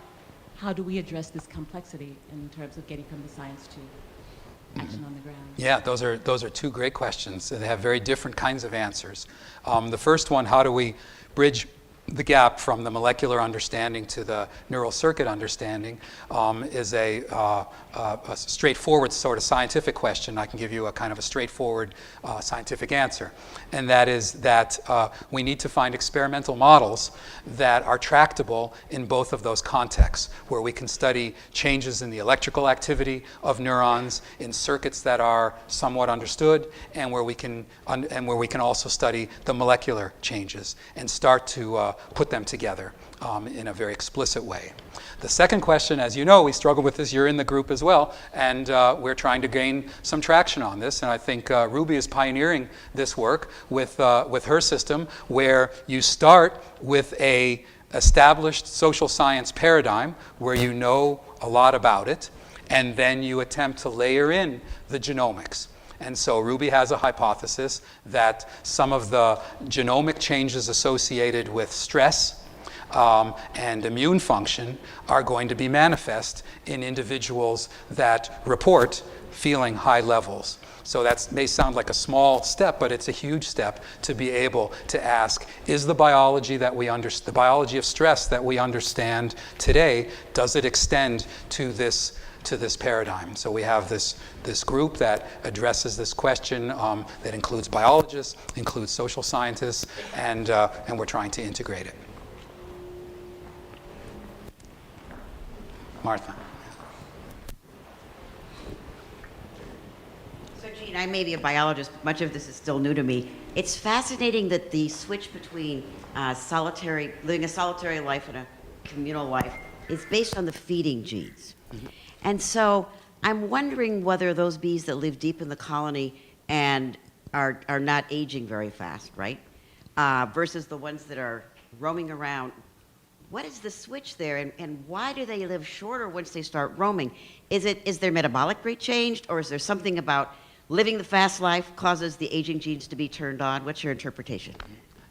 how do we address this complexity in terms of getting from the science to action on the ground. Yeah, those are two great questions. They have very different kinds of answers. The first one, how do we bridge the gap from the molecular understanding to the neural circuit understanding, is a straightforward sort of scientific question. I can give you a kind of a straightforward scientific answer. And that is that we need to find experimental models that are tractable in both of those contexts, where we can study changes in the electrical activity of neurons in circuits that are somewhat understood, and where we can also study the molecular changes and start to put them together in a very explicit way. The second question, as you know, we struggle with this. You're in the group as well, and we're trying to gain some traction on this. And I think Ruby is pioneering this work with her system, where you start with a established social science paradigm where you know a lot about it, and then you attempt to layer in the genomics. And so Ruby has a hypothesis that some of the genomic changes associated with stress and immune function are going to be manifest in individuals that report feeling high levels. So that may sound like a small step, but it's a huge step to be able to ask, is the biology that we understand, the biology of stress that we understand today, does it extend to this paradigm? So we have this group that addresses this question that includes biologists, includes social scientists, and we're trying to integrate it. Martha. So Jean, I may be a biologist, but much of this is still new to me. It's fascinating that the switch between living a solitary life and a communal life is based on the feeding genes. Mm-hmm. And so I'm wondering whether those bees that live deep in the colony and are not aging very fast, right? Versus the ones that are roaming around. What is the switch there, and why do they live shorter once they start roaming? Is their metabolic rate changed, or is there something about living the fast life causes the aging genes to be turned on? What's your interpretation?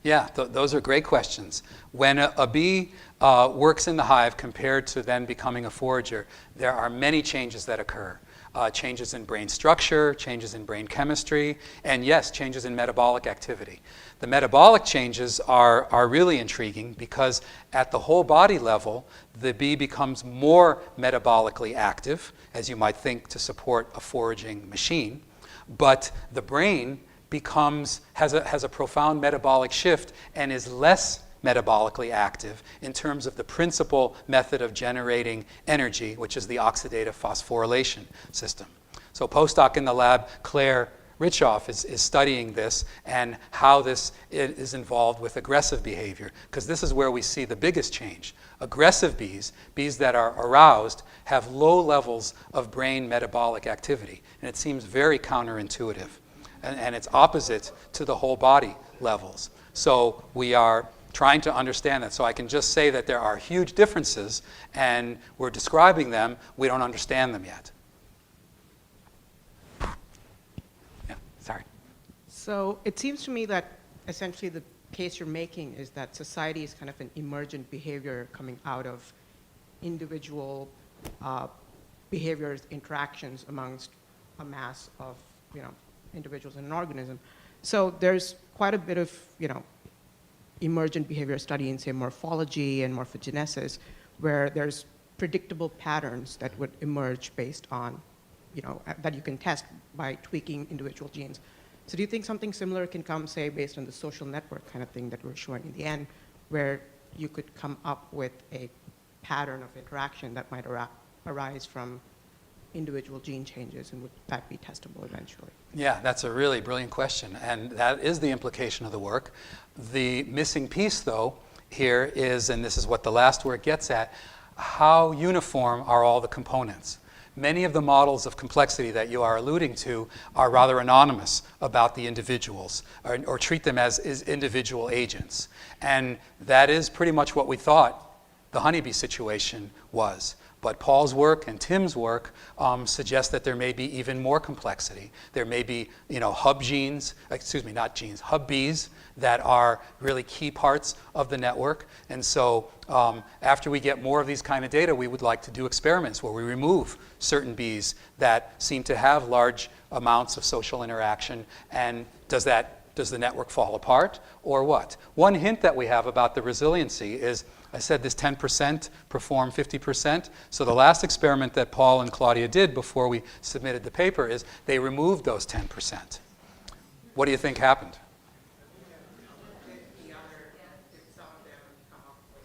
Yeah, those are great questions. When a bee works in the hive compared to then becoming a forager, there are many changes that occur. Changes in brain structure, changes in brain chemistry, and yes, changes in metabolic activity. The metabolic changes are really intriguing because at the whole body level, the bee becomes more metabolically active, as you might think, to support a foraging machine. But the brain has a profound metabolic shift and is less metabolically active in terms of the principal method of generating energy, which is the oxidative phosphorylation system. So postdoc in the lab, Claire Richoff, is studying this and how this is involved with aggressive behavior, because this is where we see the biggest change. Aggressive bees that are aroused, have low levels of brain metabolic activity, and it seems very counterintuitive. And it's opposite to the whole body levels. So we are trying to understand that. So I can just say that there are huge differences, and we're describing them. We don't understand them yet. Yeah, sorry. So it seems to me that essentially the case you're making is that society is kind of an emergent behavior coming out of individual behaviors, interactions amongst a mass of, individuals in an organism. So there's quite a bit of, emergent behavior study in, say, morphology and morphogenesis, where there's predictable patterns that would emerge based on, that you can test by tweaking individual genes. So do you think something similar can come, say, based on the social network kind of thing that we're showing in the end, where you could come up with a pattern of interaction that might arise from individual gene changes, and would that be testable eventually? Yeah, that's a really brilliant question, and that is the implication of the work. The missing piece, though, here is, and this is what the last work gets at, how uniform are all the components? many of the models of complexity that you are alluding to are rather anonymous about the individuals, or treat them as individual agents. And that is pretty much what we thought the honeybee situation was. But Paul's work and Tim's work suggest that there may be even more complexity. There may be, hub bees that are really key parts of the network. And so after we get more of these kind of data, we would like to do experiments where we remove certain bees that seem to have large amounts of social interaction. And does the network fall apart, or what? One hint that we have about the resiliency is, I said this 10% perform 50%. So the last experiment that Paul and Claudia did before we submitted the paper is they removed those 10%. What do you think happened?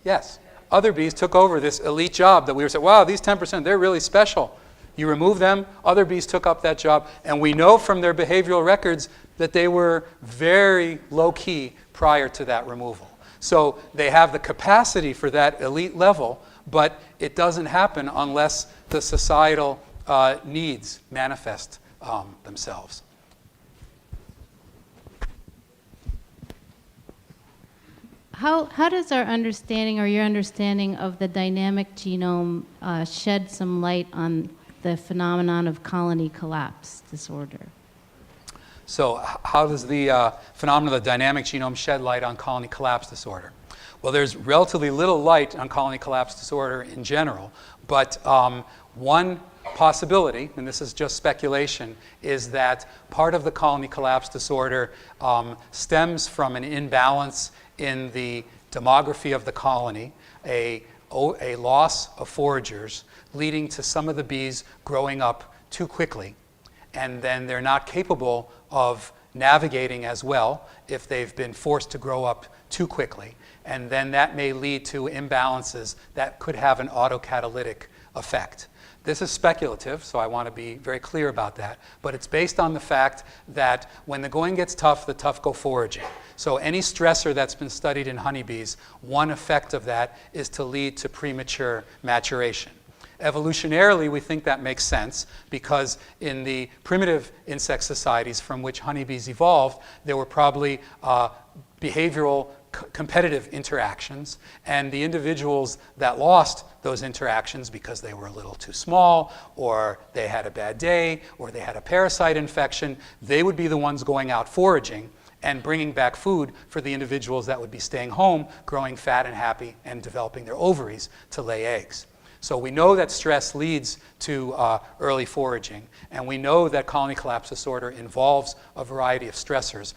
Yes. Other bees took over this elite job that we were saying, wow, these 10%, they're really special. You remove them, other bees took up that job, and we know from their behavioral records that they were very low-key prior to that removal. So they have the capacity for that elite level, but it doesn't happen unless the societal needs manifest themselves. How does our understanding, or your understanding of the dynamic genome shed some light on the phenomenon of colony collapse disorder? So how does the phenomenon of the dynamic genome shed light on colony collapse disorder? Well, there's relatively little light on colony collapse disorder in general, but one possibility, and this is just speculation, is that part of the colony collapse disorder stems from an imbalance in the demography of the colony, a loss of foragers, leading to some of the bees growing up too quickly, and then they're not capable of navigating as well if they've been forced to grow up too quickly. And then that may lead to imbalances that could have an autocatalytic effect. This is speculative, so I want to be very clear about that. But it's based on the fact that when the going gets tough, the tough go foraging. So any stressor that's been studied in honeybees, one effect of that is to lead to premature maturation. Evolutionarily, we think that makes sense because in the primitive insect societies from which honeybees evolved, there were probably behavioral competitive interactions, and the individuals that lost those interactions because they were a little too small, or they had a bad day, or they had a parasite infection, they would be the ones going out foraging and bringing back food for the individuals that would be staying home, growing fat and happy, and developing their ovaries to lay eggs. So we know that stress leads to early foraging, and we know that colony collapse disorder involves a variety of stressors,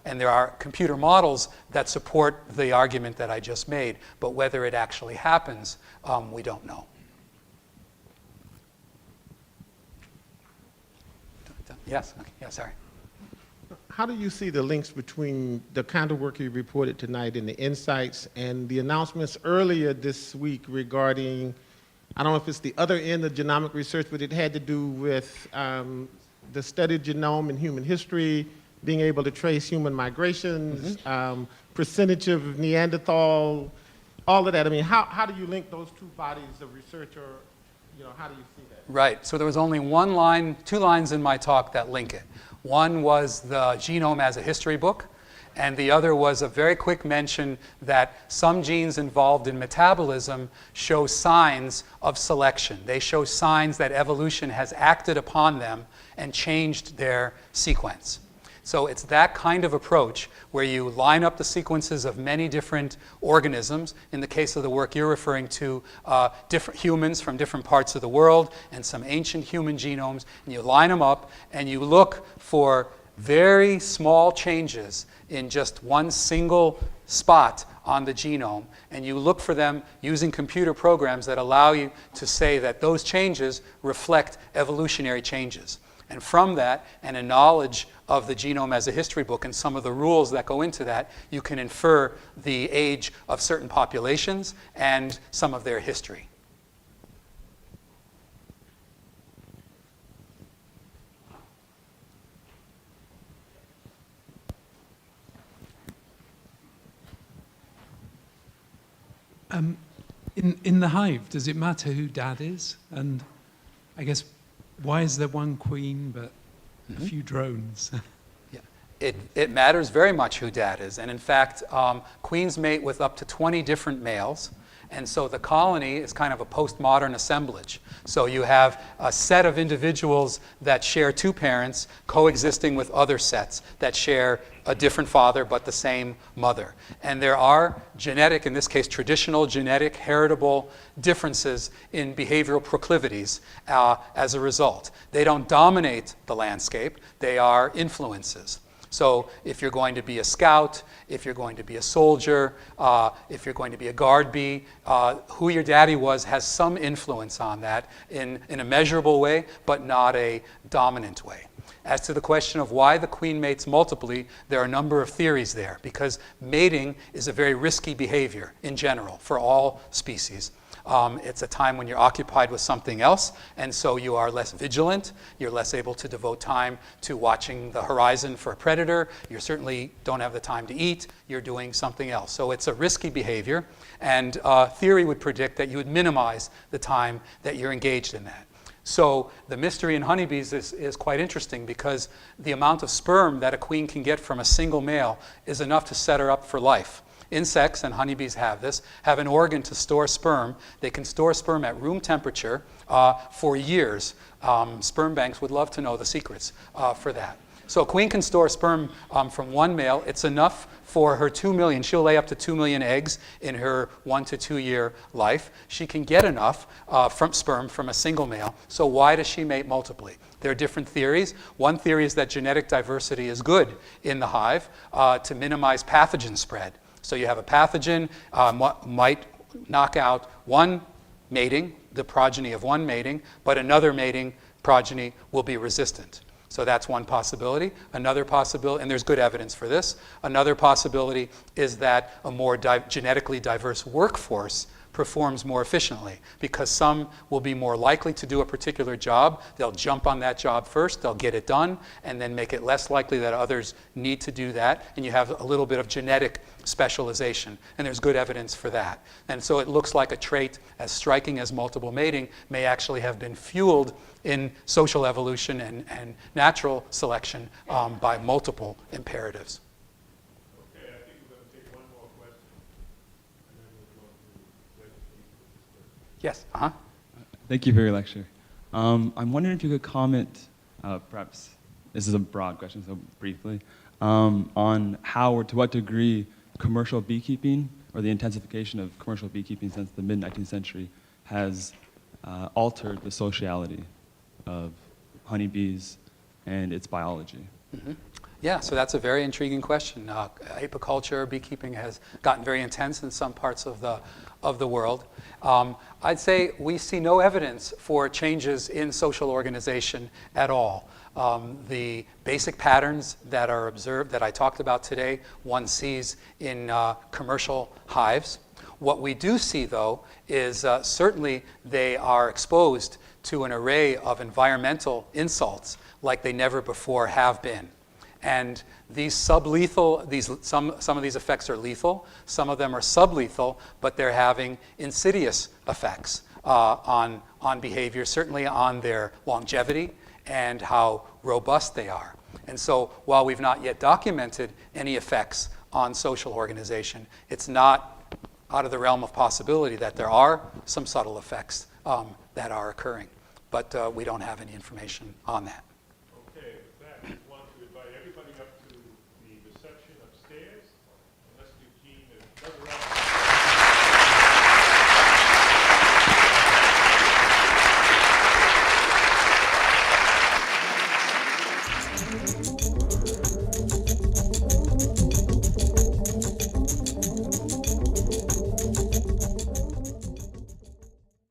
and there are computer models that support the argument that I just made, but whether it actually happens, we don't know. Yes, okay. Yeah, sorry. How do you see the links between the kind of work you reported tonight and the insights and the announcements earlier this week regarding, I don't know if it's the other end of genomic research, but it had to do with the studied genome in human history, being able to trace human migrations, percentage of Neanderthal, all of that. I mean, how do you link those two bodies of research, or how do you see that? Right. So there was only two lines in my talk that link it. One was the genome as a history book, and the other was a very quick mention that some genes involved in metabolism show signs of selection. They show signs that evolution has acted upon them and changed their sequence. So it's that kind of approach where you line up the sequences of many different organisms. In the case of the work you're referring to, different humans from different parts of the world and some ancient human genomes, and you line them up and you look for very small changes in just one single spot on the genome, and you look for them using computer programs that allow you to say that those changes reflect evolutionary changes. And from that, and a knowledge of the genome as a history book and some of the rules that go into that, you can infer the age of certain populations and some of their history. In the hive, does it matter who dad is? And I guess, why is there one queen but a few drones? It matters very much who dad is. And in fact, queens mate with up to 20 different males. And so the colony is kind of a postmodern assemblage. So you have a set of individuals that share two parents coexisting with other sets that share a different father but the same mother. And there are genetic, in this case traditional genetic heritable differences in behavioral proclivities as a result. They don't dominate the landscape, they are influences. So if you're going to be a scout, if you're going to be a soldier, if you're going to be a guard bee, who your daddy was has some influence on that in a measurable way, but not a dominant way. As to the question of why the queen mates multiply, there are a number of theories there, because mating is a very risky behavior in general for all species. It's a time when you're occupied with something else, and so you are less vigilant, you're less able to devote time to watching the horizon for a predator, you certainly don't have the time to eat, you're doing something else. So it's a risky behavior, and theory would predict that you would minimize the time that you're engaged in that. So the mystery in honeybees is quite interesting, because the amount of sperm that a queen can get from a single male is enough to set her up for life. Insects, and honeybees have this, have an organ to store sperm. They can store sperm at room temperature for years. Sperm banks would love to know the secrets for that. So a queen can store sperm from one male. It's enough for her 2 million. She'll lay up to 2 million eggs in her 1 to 2 year life. She can get enough from sperm from a single male. So why does she mate multiply? There are different theories. One theory is that genetic diversity is good in the hive to minimize pathogen spread. So you have a pathogen might knock out one mating, the progeny of one mating, but another mating progeny will be resistant. So that's one possibility. Another possibility, and there's good evidence for this, another possibility is that a more genetically diverse workforce performs more efficiently, because some will be more likely to do a particular job. They'll jump on that job first, they'll get it done, and then make it less likely that others need to do that. And you have a little bit of genetic specialization, and there's good evidence for that. And so it looks like a trait as striking as multiple mating may actually have been fueled in social evolution and natural selection by multiple imperatives. Okay, I think we're going to take one more question, and then we'll go to legislative. Yes, Thank you for your lecture. I'm wondering if you could comment, perhaps this is a broad question, so briefly, on how or to what degree commercial beekeeping, or the intensification of commercial beekeeping since the mid-19th century, has altered the sociality of honeybees and its biology. Mm-hmm. Yeah, so that's a very intriguing question. Apiculture, beekeeping has gotten very intense in some parts of the world. I'd say we see no evidence for changes in social organization at all. The basic patterns that are observed, that I talked about today, one sees in commercial hives. What we do see, though, is certainly they are exposed to an array of environmental insults like they never before have been. And these sublethal, some of these effects are lethal, some of them are sublethal, but they're having insidious effects on behavior, certainly on their longevity and how robust they are. And so while we've not yet documented any effects on social organization, it's not out of the realm of possibility that there are some subtle effects that are occurring. But we don't have any information on that.